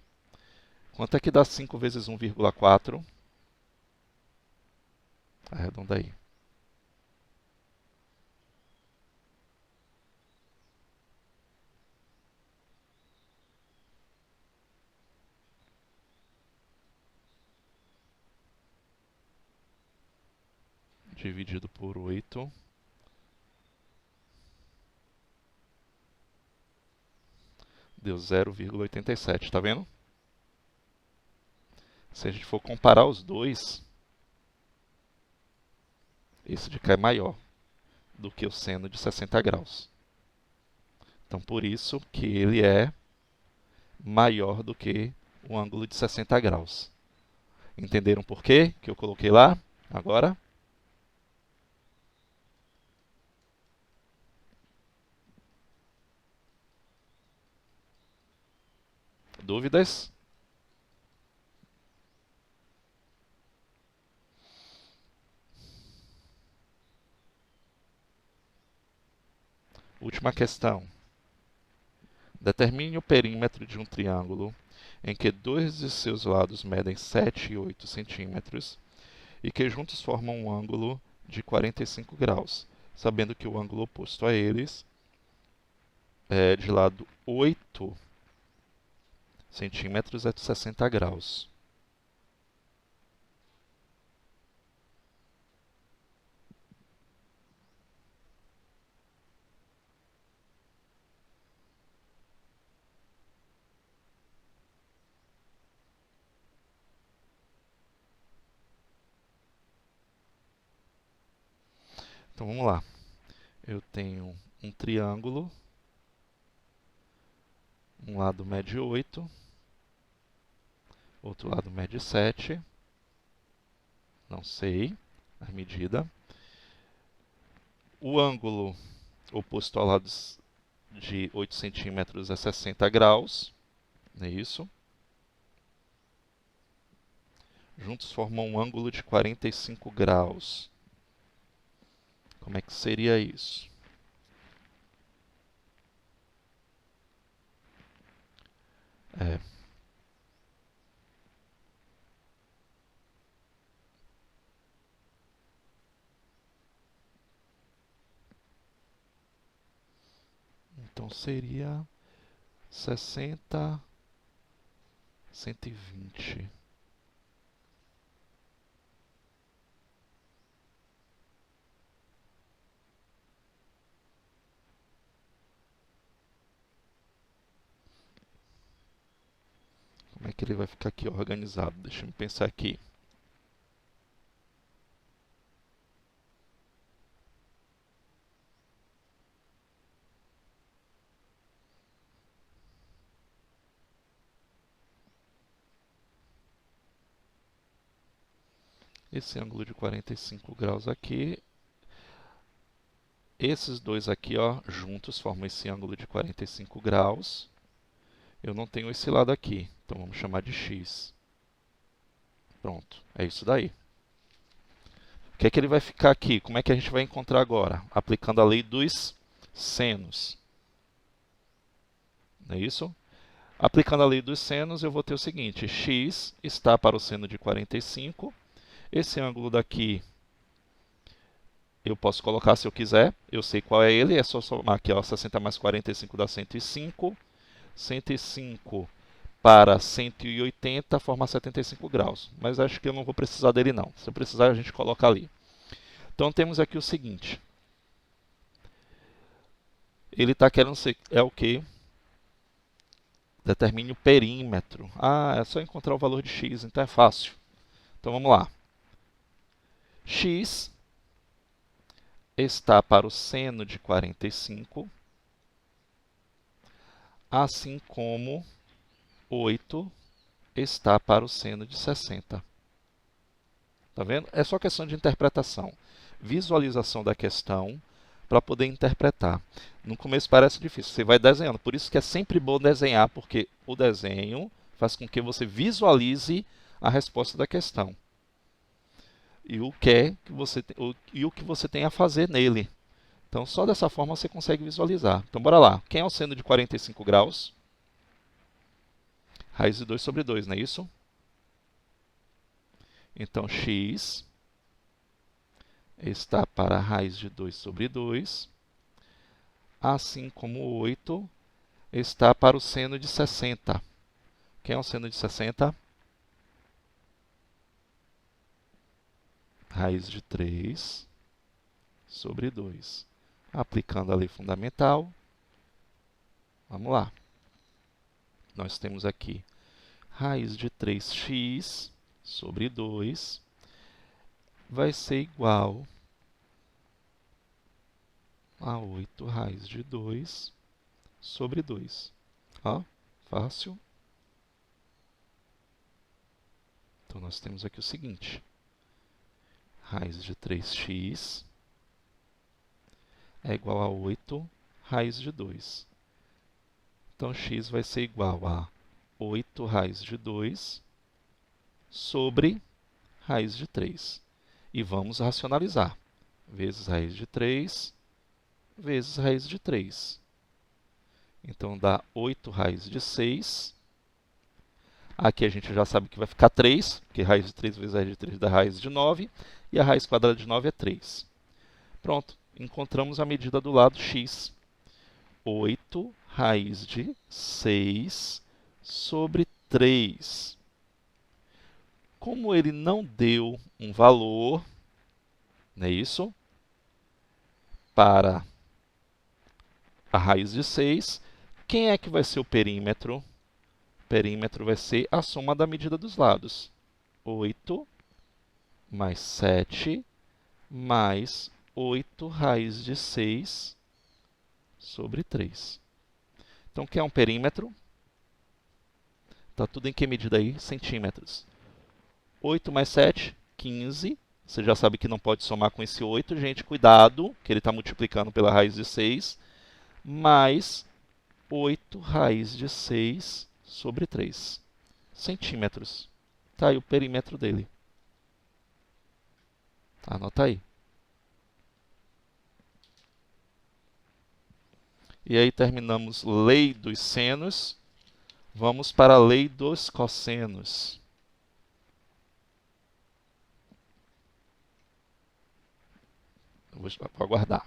Quanto é que dá 5 vezes 1,4? Arredonda aí. Dividido por 8. Deu 0,87, tá vendo? Se a gente for comparar os dois, esse de cá é maior do que o seno de 60 graus. Então, por isso que ele é maior do que o ângulo de 60 graus. Entenderam por quê que eu coloquei lá? Agora? Dúvidas? Última questão. Determine o perímetro de um triângulo em que dois de seus lados medem 7 e 8 centímetros e que juntos formam um ângulo de 45 graus, sabendo que o ângulo oposto a eles é de lado 8 centímetros é de 60 graus. Então vamos lá. Eu tenho um triângulo, um lado mede 8, outro lado mede 7, não sei a medida. O ângulo oposto ao lado de 8 centímetros é 60 graus, não é isso? Juntos formam um ângulo de 45 graus. Como é que seria isso? Então seria 60, 120. Como é que ele vai ficar aqui organizado? Deixa eu pensar aqui. Esse ângulo de 45 graus aqui. Esses dois aqui, ó, juntos formam esse ângulo de 45 graus. Eu não tenho esse lado aqui, então vamos chamar de x. Pronto, é isso daí. O que é que ele vai ficar aqui? Como é que a gente vai encontrar agora? Aplicando a lei dos senos. Não é isso? Aplicando a lei dos senos, eu vou ter o seguinte: x está para o seno de 45. Esse ângulo daqui eu posso colocar se eu quiser. Eu sei qual é ele. É só somar aqui, ó, 60 mais 45 dá 105. 105 para 180 forma 75 graus. Mas acho que eu não vou precisar dele não. Se eu precisar, a gente coloca ali. Então temos aqui o seguinte. Ele está querendo ser o quê? Determine o perímetro. Ah, é só encontrar o valor de x, então é fácil. Então vamos lá. X está para o seno de 45, assim como 8 está para o seno de 60. Tá vendo? É só questão de interpretação. Visualização da questão para poder interpretar. No começo parece difícil, você vai desenhando. Por isso que é sempre bom desenhar, porque o desenho faz com que você visualize a resposta da questão. E o que você tem a fazer nele. Então, só dessa forma você consegue visualizar. Então, bora lá. Quem é o seno de 45 graus? Raiz de 2 sobre 2, não é isso? Então, x está para a raiz de 2 sobre 2, assim como 8 está para o seno de 60. Quem é o seno de 60? Raiz de 3 sobre 2. Aplicando a lei fundamental, vamos lá. Nós temos aqui raiz de 3x sobre 2 vai ser igual a 8 raiz de 2 sobre 2. Ó, fácil. Então, nós temos aqui o seguinte. Raiz de 3x é igual a 8 raiz de 2. Então, x vai ser igual a 8 raiz de 2 sobre raiz de 3. E vamos racionalizar. Vezes raiz de 3, vezes raiz de 3. Então, dá 8 raiz de 6. Aqui a gente já sabe que vai ficar 3, porque raiz de 3 vezes raiz de 3 dá raiz de 9. E a raiz quadrada de 9 é 3. Pronto, encontramos a medida do lado x. 8 raiz de 6 sobre 3. Como ele não deu um valor, não é isso? Para a raiz de 6, quem é que vai ser o perímetro? O perímetro vai ser a soma da medida dos lados. 8 mais 7 mais 8 raiz de 6 sobre 3. Então, o que é um perímetro? Está tudo em que medida aí? Centímetros. 8 mais 7, 15. Você já sabe que não pode somar com esse 8, gente. Cuidado, que ele está multiplicando pela raiz de 6. Mais 8 raiz de 6 sobre 3 centímetros. Está aí o perímetro dele. Anota aí. E aí terminamos lei dos senos. Vamos para a lei dos cossenos. Vou aguardar.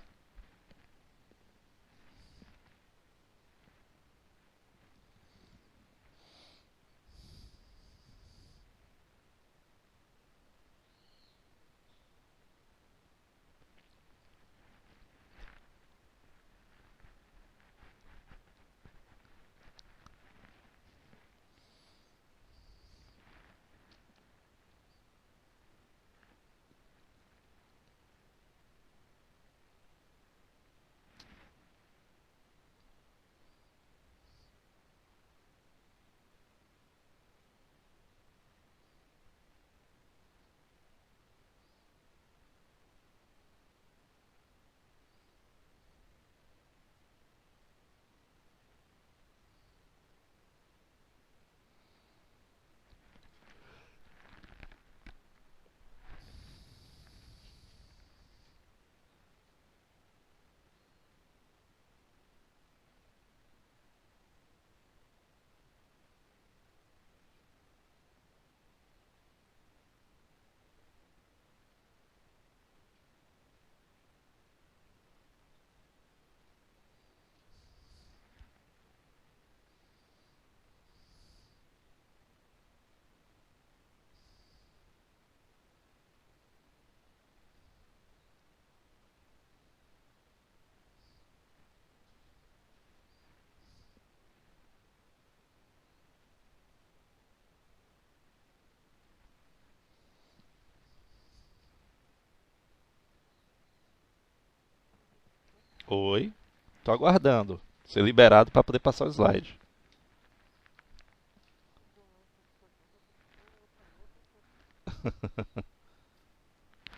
Oi, estou aguardando ser liberado para poder passar o slide.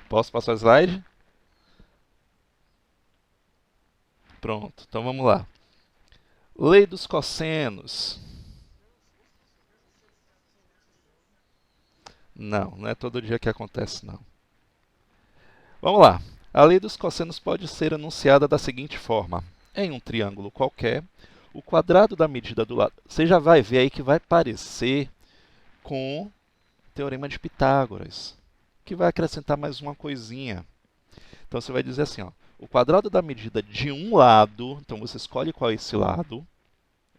Posso passar o slide? Pronto, então vamos lá. Lei dos cossenos. Não, não é todo dia que acontece, não. Vamos lá. A lei dos cossenos pode ser enunciada da seguinte forma. Em um triângulo qualquer, o quadrado da medida do lado... Você já vai ver aí que vai parecer com o Teorema de Pitágoras, que vai acrescentar mais uma coisinha. Então você vai dizer assim, ó, o quadrado da medida de um lado, então você escolhe qual é esse lado,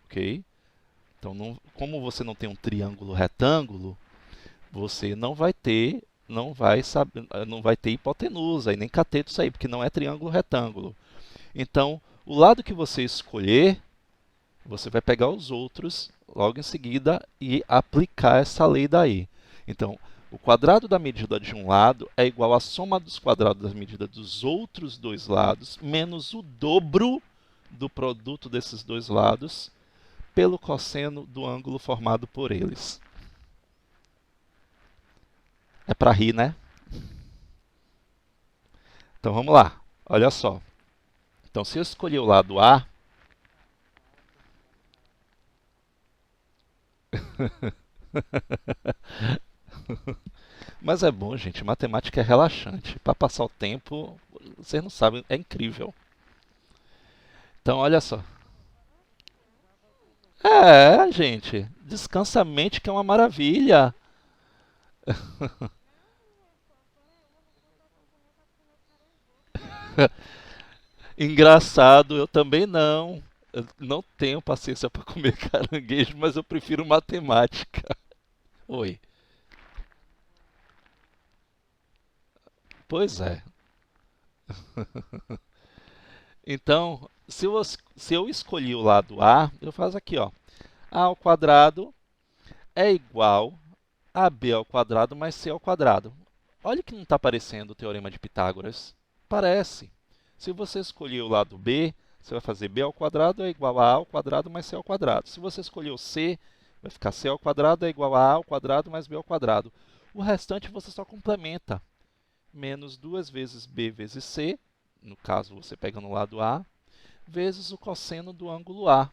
ok? Então, como você não tem um triângulo retângulo, você não vai ter hipotenusa e nem cateto isso aí, porque não é triângulo retângulo. Então, o lado que você escolher, você vai pegar os outros logo em seguida e aplicar essa lei daí. Então, o quadrado da medida de um lado é igual à soma dos quadrados da medida dos outros dois lados, menos o dobro do produto desses dois lados, pelo cosseno do ângulo formado por eles. É para rir, né? Então vamos lá. Olha só. Então, se eu escolher o lado A, mas é bom, gente, matemática é relaxante. Para passar o tempo, vocês não sabem, é incrível. Então, olha só. É, gente, descansa a mente que é uma maravilha. Engraçado, eu também não. Eu não tenho paciência para comer caranguejo, mas eu prefiro matemática. Oi. Pois é. Então, se eu escolhi o lado A, eu faço aqui, ó. A ao quadrado é igual a b ao quadrado mais c ao quadrado. Olha que não está aparecendo o Teorema de Pitágoras. Parece. Se você escolher o lado b, você vai fazer b ao quadrado é igual a ao quadrado mais c ao quadrado. Se você escolher o c, vai ficar c ao quadrado é igual a ao quadrado mais b ao quadrado. O restante você só complementa. Menos 2 vezes b vezes c, no caso você pega no lado a, vezes o cosseno do ângulo A.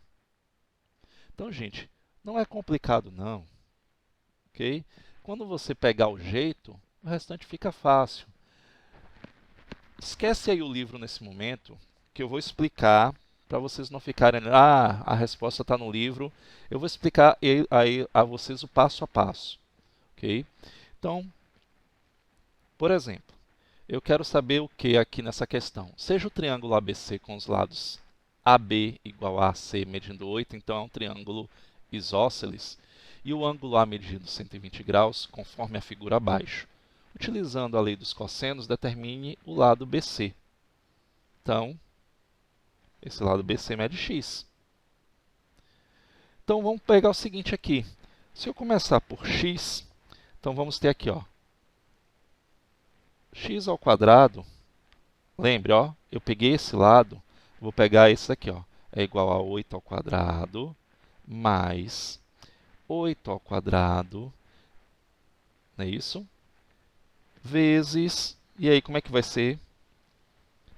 Então, gente, não é complicado não, ok? Quando você pegar o jeito, o restante fica fácil. Esquece aí o livro nesse momento, que eu vou explicar para vocês não ficarem, a resposta está no livro. Eu vou explicar aí a vocês o passo a passo, ok? Então, por exemplo, eu quero saber o que aqui nessa questão? Seja o triângulo ABC com os lados AB igual a AC medindo 8, então é um triângulo isósceles, e o ângulo A medindo 120 graus, conforme a figura abaixo. Utilizando a lei dos cossenos, determine o lado BC. Então, esse lado BC mede x. Então, vamos pegar o seguinte aqui. Se eu começar por x, então vamos ter aqui, ó, x ao quadrado. Lembre, ó, eu peguei esse lado, vou pegar esse aqui, ó, é igual a 8 ao quadrado mais 8 ao quadrado, não é isso? Vezes, e aí como é que vai ser?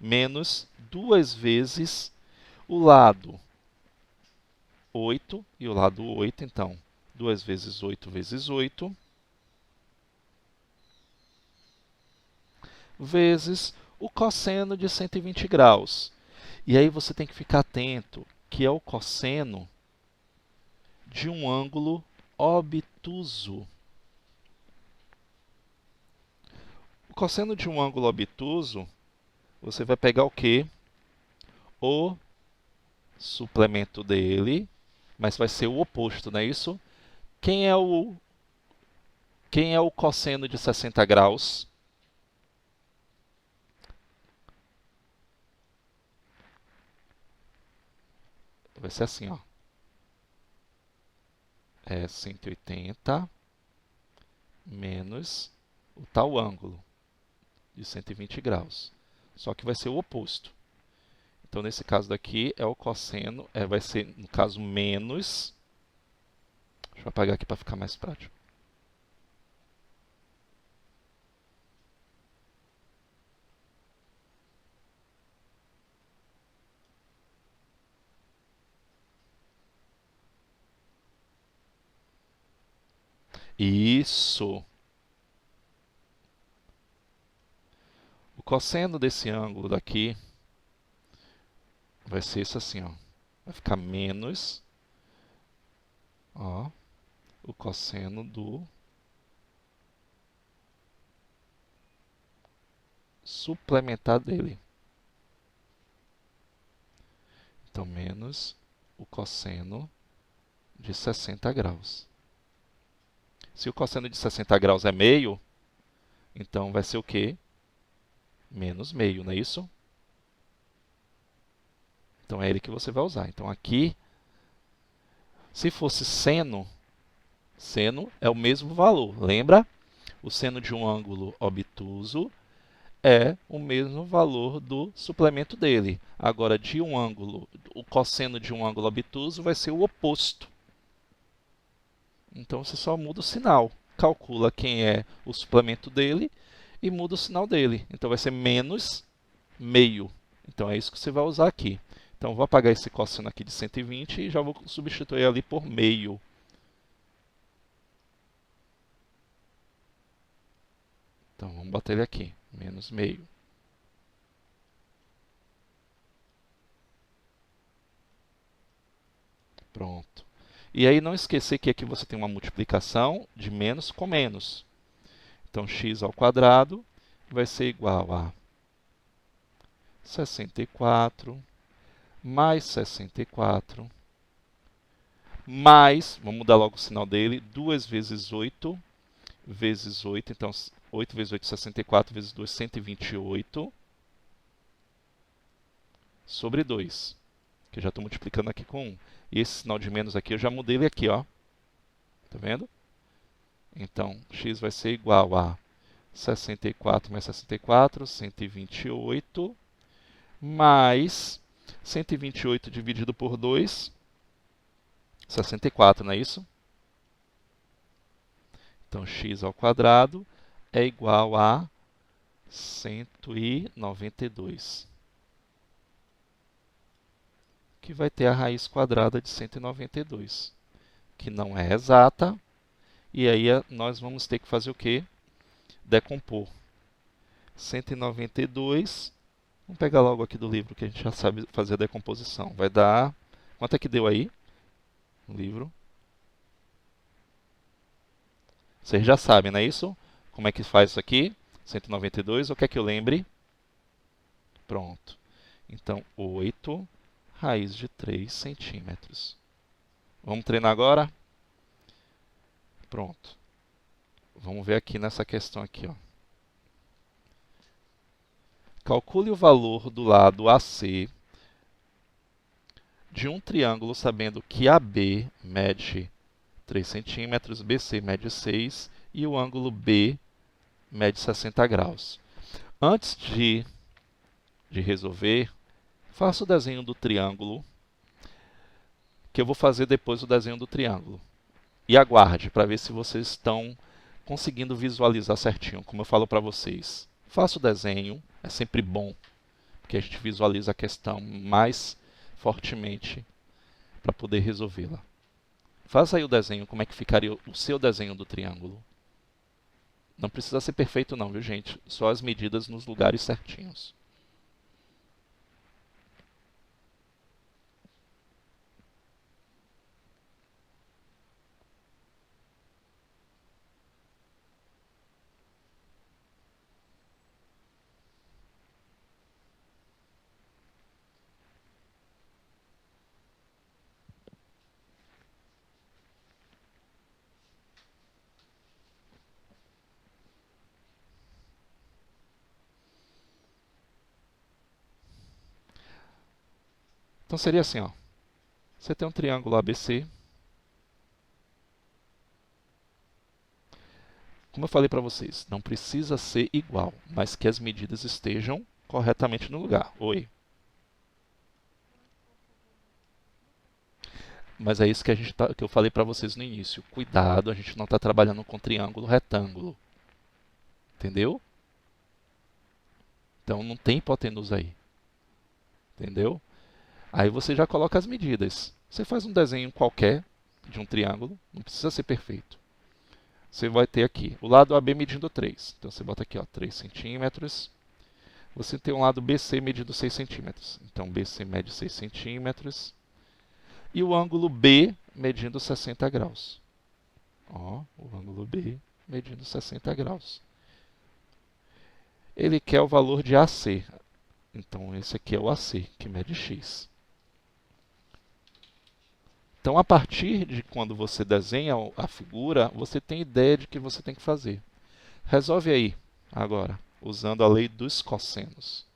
Menos 2 vezes o lado 8 e o lado 8, então 2 vezes 8 vezes 8, vezes o cosseno de 120 graus. E aí você tem que ficar atento, que é o cosseno de um ângulo obtuso. O cosseno de um ângulo obtuso, você vai pegar o quê? O suplemento dele, mas vai ser o oposto, não é isso? Quem é o cosseno de 60 graus? Vai ser assim, ó. É 180 menos o tal ângulo de 120 graus. Só que vai ser o oposto. Então, nesse caso daqui, é o cosseno, vai ser, no caso, menos. Deixa eu apagar aqui para ficar mais prático. Isso. O cosseno desse ângulo daqui vai ser isso assim, ó. Vai ficar menos, ó, o cosseno do suplementar dele. Então, menos o cosseno de 60 graus. Se o cosseno de 60 graus é meio, então vai ser o quê? Menos meio, não é isso? Então é ele que você vai usar. Então aqui, se fosse seno, seno é o mesmo valor. Lembra? O seno de um ângulo obtuso é o mesmo valor do suplemento dele. Agora, de um ângulo, o cosseno de um ângulo obtuso vai ser o oposto. Então você só muda o sinal. Calcula quem é o suplemento dele e muda o sinal dele. Então vai ser menos meio. Então é isso que você vai usar aqui. Então vou apagar esse cosseno aqui de 120 e já vou substituir ali por meio. Então vamos botar ele aqui, menos meio. Pronto. E aí não esquecer que aqui você tem uma multiplicação de menos com menos. Então x ao quadrado vai ser igual a 64 mais 64 mais, vamos mudar logo o sinal dele, 2 vezes 8 vezes 8, então 8 vezes 8, 64 vezes 2, 128 sobre 2, que eu já estou multiplicando aqui com 1. E esse sinal de menos aqui, eu já mudei ele aqui, ó. Tá vendo? Então, x vai ser igual a 64 mais 64, 128, mais 128 dividido por 2, 64, não é isso? Então, x ao quadrado é igual a 192, que vai ter a raiz quadrada de 192, que não é exata, e aí nós vamos ter que fazer o quê? Decompor. 192, vamos pegar logo aqui do livro, que a gente já sabe fazer a decomposição. Vai dar, quanto é que deu aí no livro? Vocês já sabem, não é isso? Como é que faz isso aqui? 192, ou quer que eu lembre? Pronto. Então, 8 raiz de 3 centímetros. Vamos treinar agora? Pronto. Vamos ver aqui nessa questão aqui, ó. Calcule o valor do lado AC de um triângulo sabendo que AB mede 3 centímetros, BC mede 6 e o ângulo B mede 60 graus. Antes de resolver, faça o desenho do triângulo, que eu vou fazer depois o desenho do triângulo. E aguarde para ver se vocês estão conseguindo visualizar certinho, como eu falo para vocês. Faça o desenho, é sempre bom, porque a gente visualiza a questão mais fortemente para poder resolvê-la. Faça aí o desenho, como é que ficaria o seu desenho do triângulo. Não precisa ser perfeito não, viu gente? Só as medidas nos lugares certinhos. Então seria assim, ó. Você tem um triângulo ABC. Como eu falei para vocês, não precisa ser igual, mas que as medidas estejam corretamente no lugar. Oi. Mas é isso que, que eu falei para vocês no início. Cuidado, a gente não está trabalhando com triângulo retângulo. Entendeu? Então não tem hipotenusa aí. Entendeu? Aí você já coloca as medidas. Você faz um desenho qualquer de um triângulo, não precisa ser perfeito. você vai ter aqui o lado AB medindo 3. Então você bota aqui, ó, 3 centímetros. Você tem um lado BC medindo 6 centímetros. Então BC mede 6 centímetros. E o ângulo B medindo 60 graus. Ó, o ângulo B medindo 60 graus. Ele quer o valor de AC. Então esse aqui é o AC, que mede x. Então, a partir de quando você desenha a figura, você tem ideia de que você tem que fazer. Resolve aí, agora, usando a lei dos cossenos.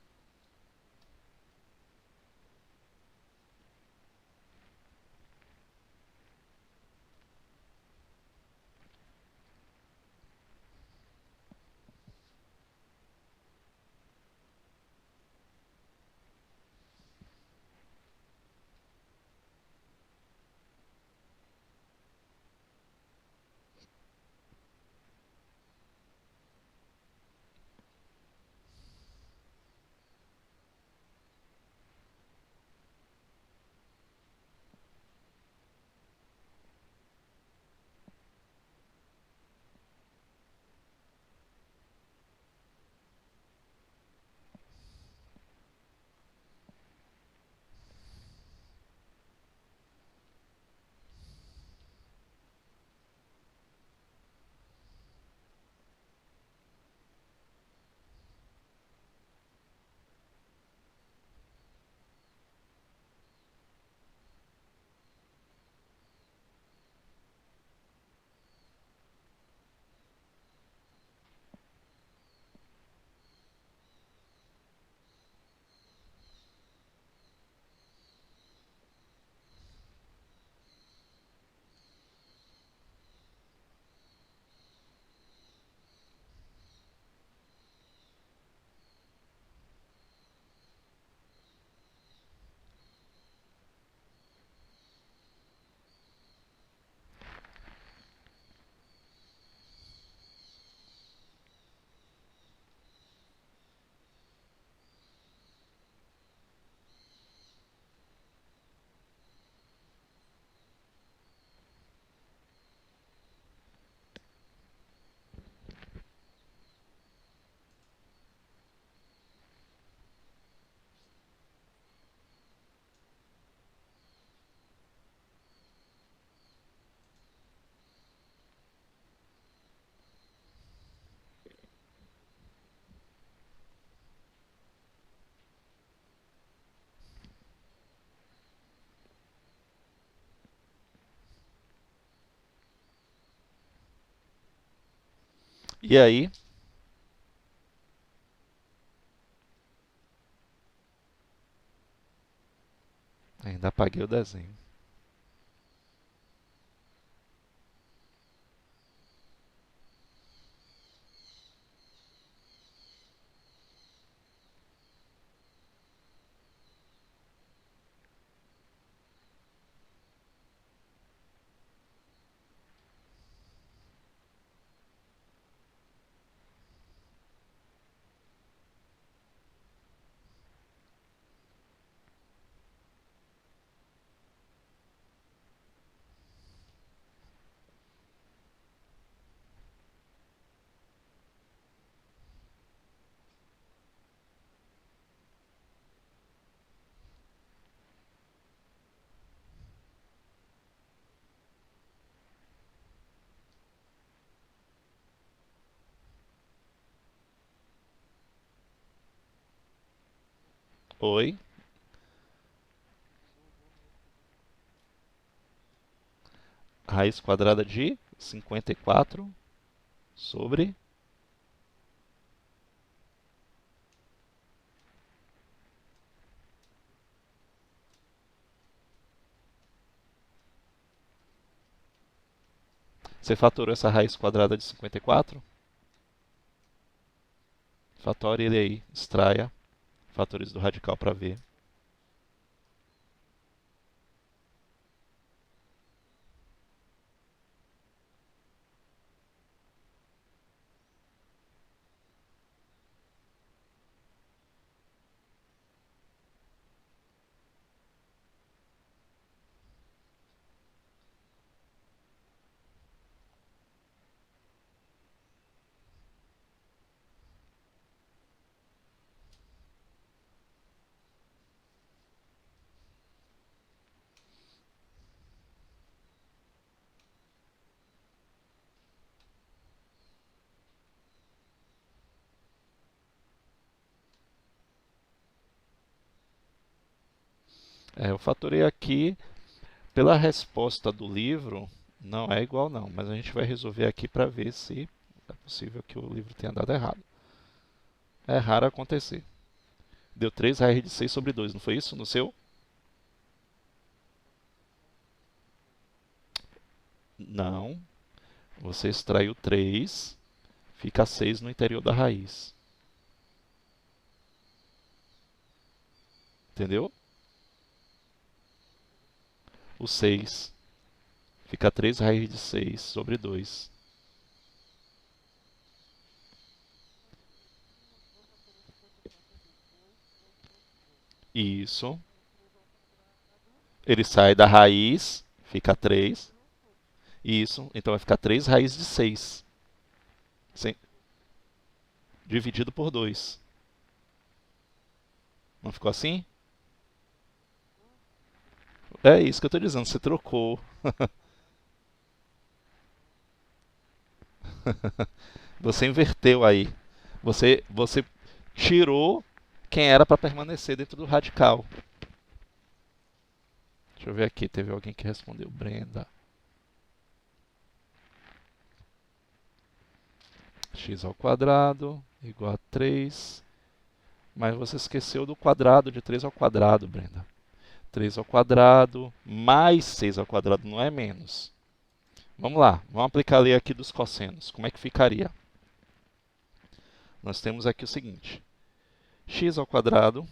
E aí, ainda apaguei o desenho. Oi, raiz quadrada de 54 sobre... Você fatorou essa raiz quadrada de 54? Fatore ele aí, extraia fatores do radical para ver. Eu fatorei aqui pela resposta do livro, não é igual não, mas a gente vai resolver aqui para ver se é possível que o livro tenha dado errado. É raro acontecer. Deu 3 raiz de 6 sobre 2, não foi isso no seu? Não. Você extraiu 3, fica 6 no interior da raiz. Entendeu? O 6 fica 3 raiz de 6 sobre 2. Isso. Ele sai da raiz, fica 3. Isso. Então vai ficar 3 raiz de 6. Dividido por 2. Não ficou assim? É isso que eu estou dizendo, você trocou. Você inverteu aí. Você tirou quem era para permanecer dentro do radical. Deixa eu ver aqui, teve alguém que respondeu. Brenda. X ao quadrado igual a 3. Mas você esqueceu do quadrado de 3 ao quadrado, Brenda. 3 ao quadrado mais 6 ao quadrado não é menos. Vamos lá, vamos aplicar a lei aqui dos cossenos. Como é que ficaria? Nós temos aqui o seguinte. X ao quadrado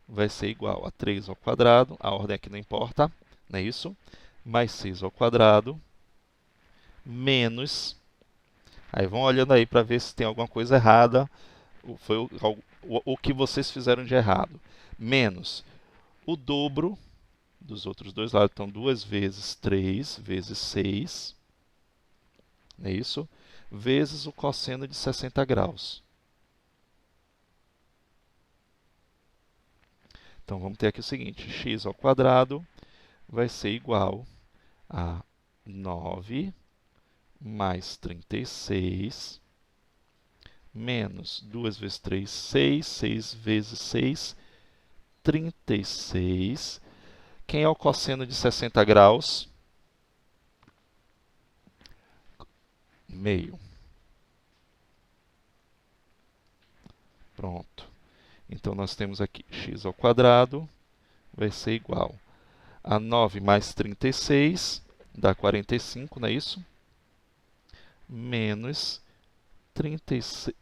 vai ser igual a 3 ao quadrado, a ordem aqui não importa, não é isso? Mais 6 ao quadrado, menos... Aí vão olhando aí para ver se tem alguma coisa errada, foi o que vocês fizeram de errado. Menos o dobro dos outros dois lados, então 2 vezes 3 vezes 6, não é isso? Vezes o cosseno de 60 graus. Então vamos ter aqui o seguinte, x ao quadrado vai ser igual a 9 mais 36 menos 2 vezes 3, 6, 6 vezes 6, 36. Quem é o cosseno de 60 graus? Meio. Pronto. Então nós temos aqui x ao quadrado vai ser igual a 9 mais 36, dá 45, não é isso? Menos 36.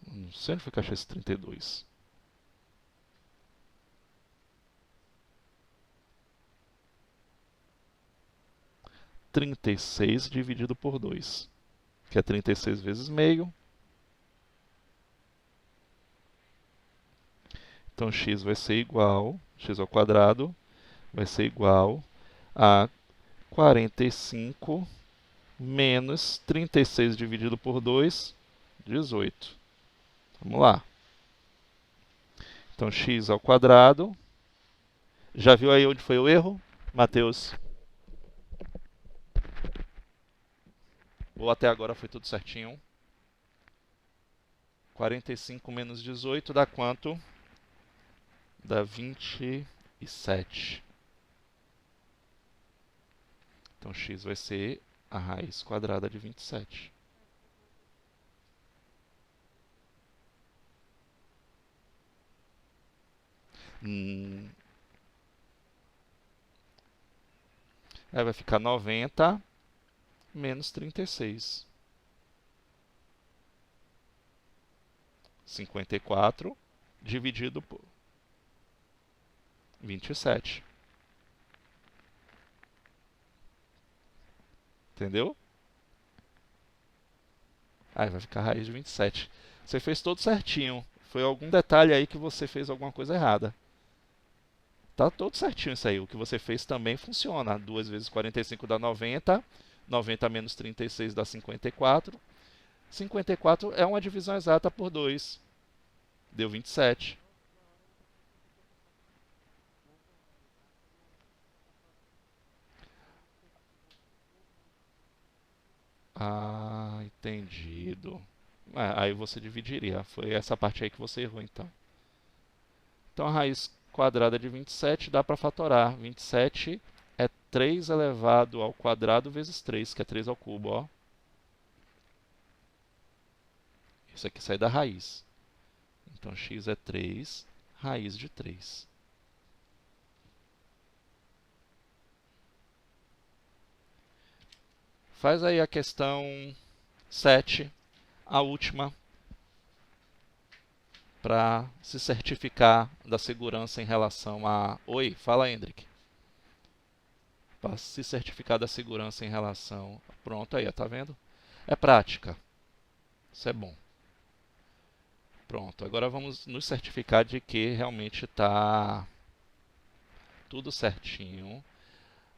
Não sei onde foi que eu achei esse 32. 36 dividido por 2, que é 36 vezes meio. Então x vai ser igual, x ao quadrado vai ser igual a 45 menos 36 dividido por 2, 18. Vamos lá. Então x ao quadrado. Já viu aí onde foi o erro, Matheus? Ou até agora foi tudo certinho? 45 menos 18 dá quanto? Dá 27. Então x vai ser a raiz quadrada de 27. Aí vai ficar 90 menos 36. 54 dividido por 27. Entendeu? Aí vai ficar a raiz de 27. Você fez tudo certinho. Foi algum detalhe aí que você fez alguma coisa errada. Tá todo certinho isso aí. O que você fez também funciona. 2 vezes 45 dá 90. 90 menos 36 dá 54. 54 é uma divisão exata por 2. Deu 27. Ah, entendido. Aí você dividiria. Foi essa parte aí que você errou, então. Então, a raiz quadrada de 27 dá para fatorar. 27 é 3 elevado ao quadrado vezes 3, que é 3 ao cubo. Ó. Isso aqui sai da raiz. Então, x é 3, raiz de 3. Faz aí a questão 7, a última, para se certificar da segurança em relação a... Oi, fala, Hendrik. Para se certificar da segurança em relação... Pronto, aí, tá vendo? É prática. Isso é bom. Pronto, agora vamos nos certificar de que realmente está tudo certinho.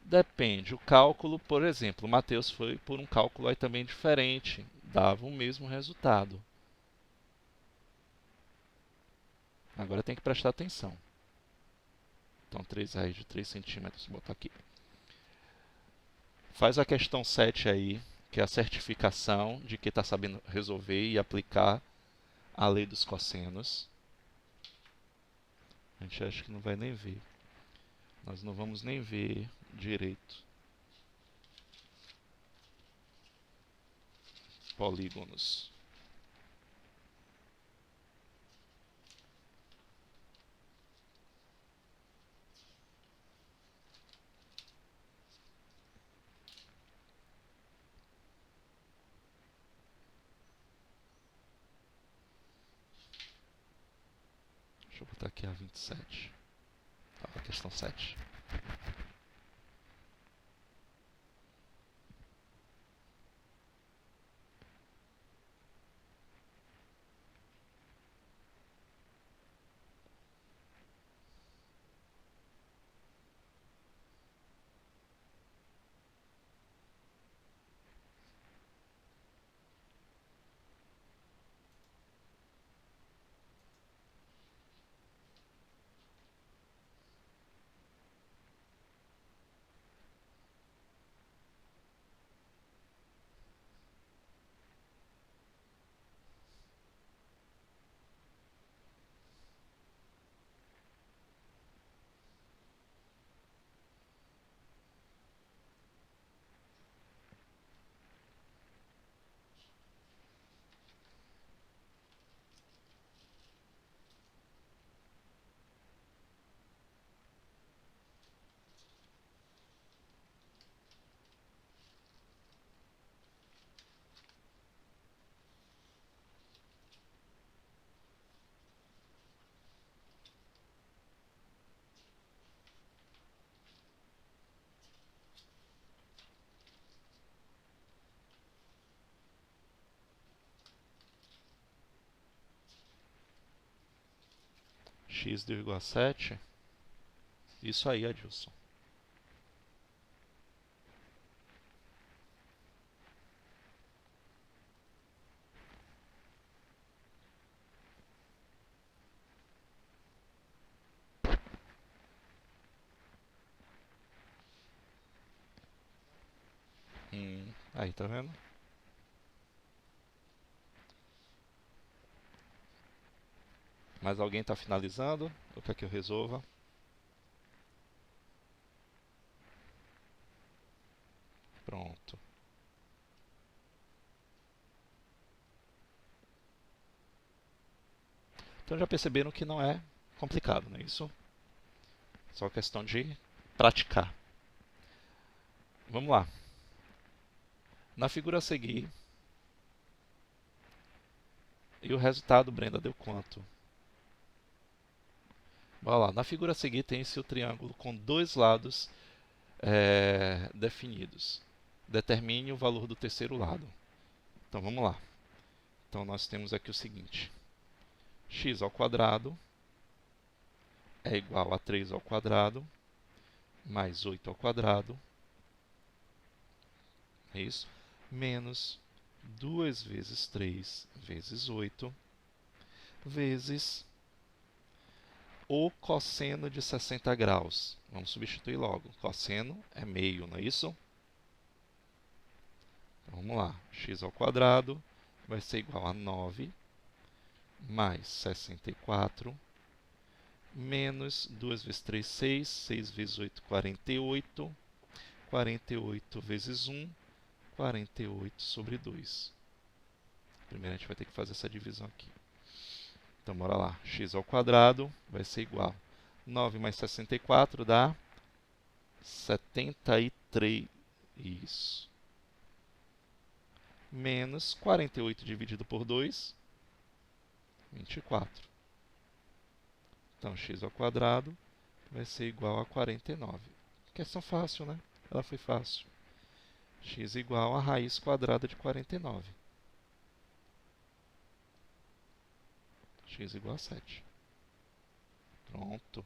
Depende, o cálculo, por exemplo, o Matheus foi por um cálculo aí também diferente, dava o mesmo resultado. Agora tem que prestar atenção. Então, 3 raiz de 3 centímetros, vou botar aqui. Faz a questão 7 aí, que é a certificação de que está sabendo resolver e aplicar a lei dos cossenos. A gente acha que não vai nem ver. Nós não vamos nem ver direito. Polígonos. Deixa eu botar aqui a 27. A questão 7. X,7. Isso aí, Adilson. Aí, tá vendo? Mais alguém está finalizando? Ou quer que eu resolva? Pronto. Então já perceberam que não é complicado, não é isso? Só questão de praticar. Vamos lá. Na figura a seguir, e o resultado, Brenda, deu quanto? Bora lá. Na figura a seguir tem-se o triângulo com dois lados definidos. Determine o valor do terceiro lado. Então vamos lá. Então nós temos aqui o seguinte. X ao quadrado é igual a 3 ao quadrado mais 8 ao quadrado. É isso? Menos 2 vezes 3 vezes 8 vezes o cosseno de 60 graus. Vamos substituir logo. Cosseno é meio, não é isso? Então, vamos lá. X ao quadrado vai ser igual a 9 mais 64 menos 2 vezes 3, 6. 6 vezes 8, 48. 48 vezes 1, 48 sobre 2. Primeiro a gente vai ter que fazer essa divisão aqui. Então, bora lá. X ao quadrado vai ser igual. 9 mais 64 dá 73. Isso. Menos 48 dividido por 2, 24. Então, x ao quadrado vai ser igual a 49. Questão fácil, né? Ela foi fácil. X igual a raiz quadrada de 49. X igual a 7. Pronto.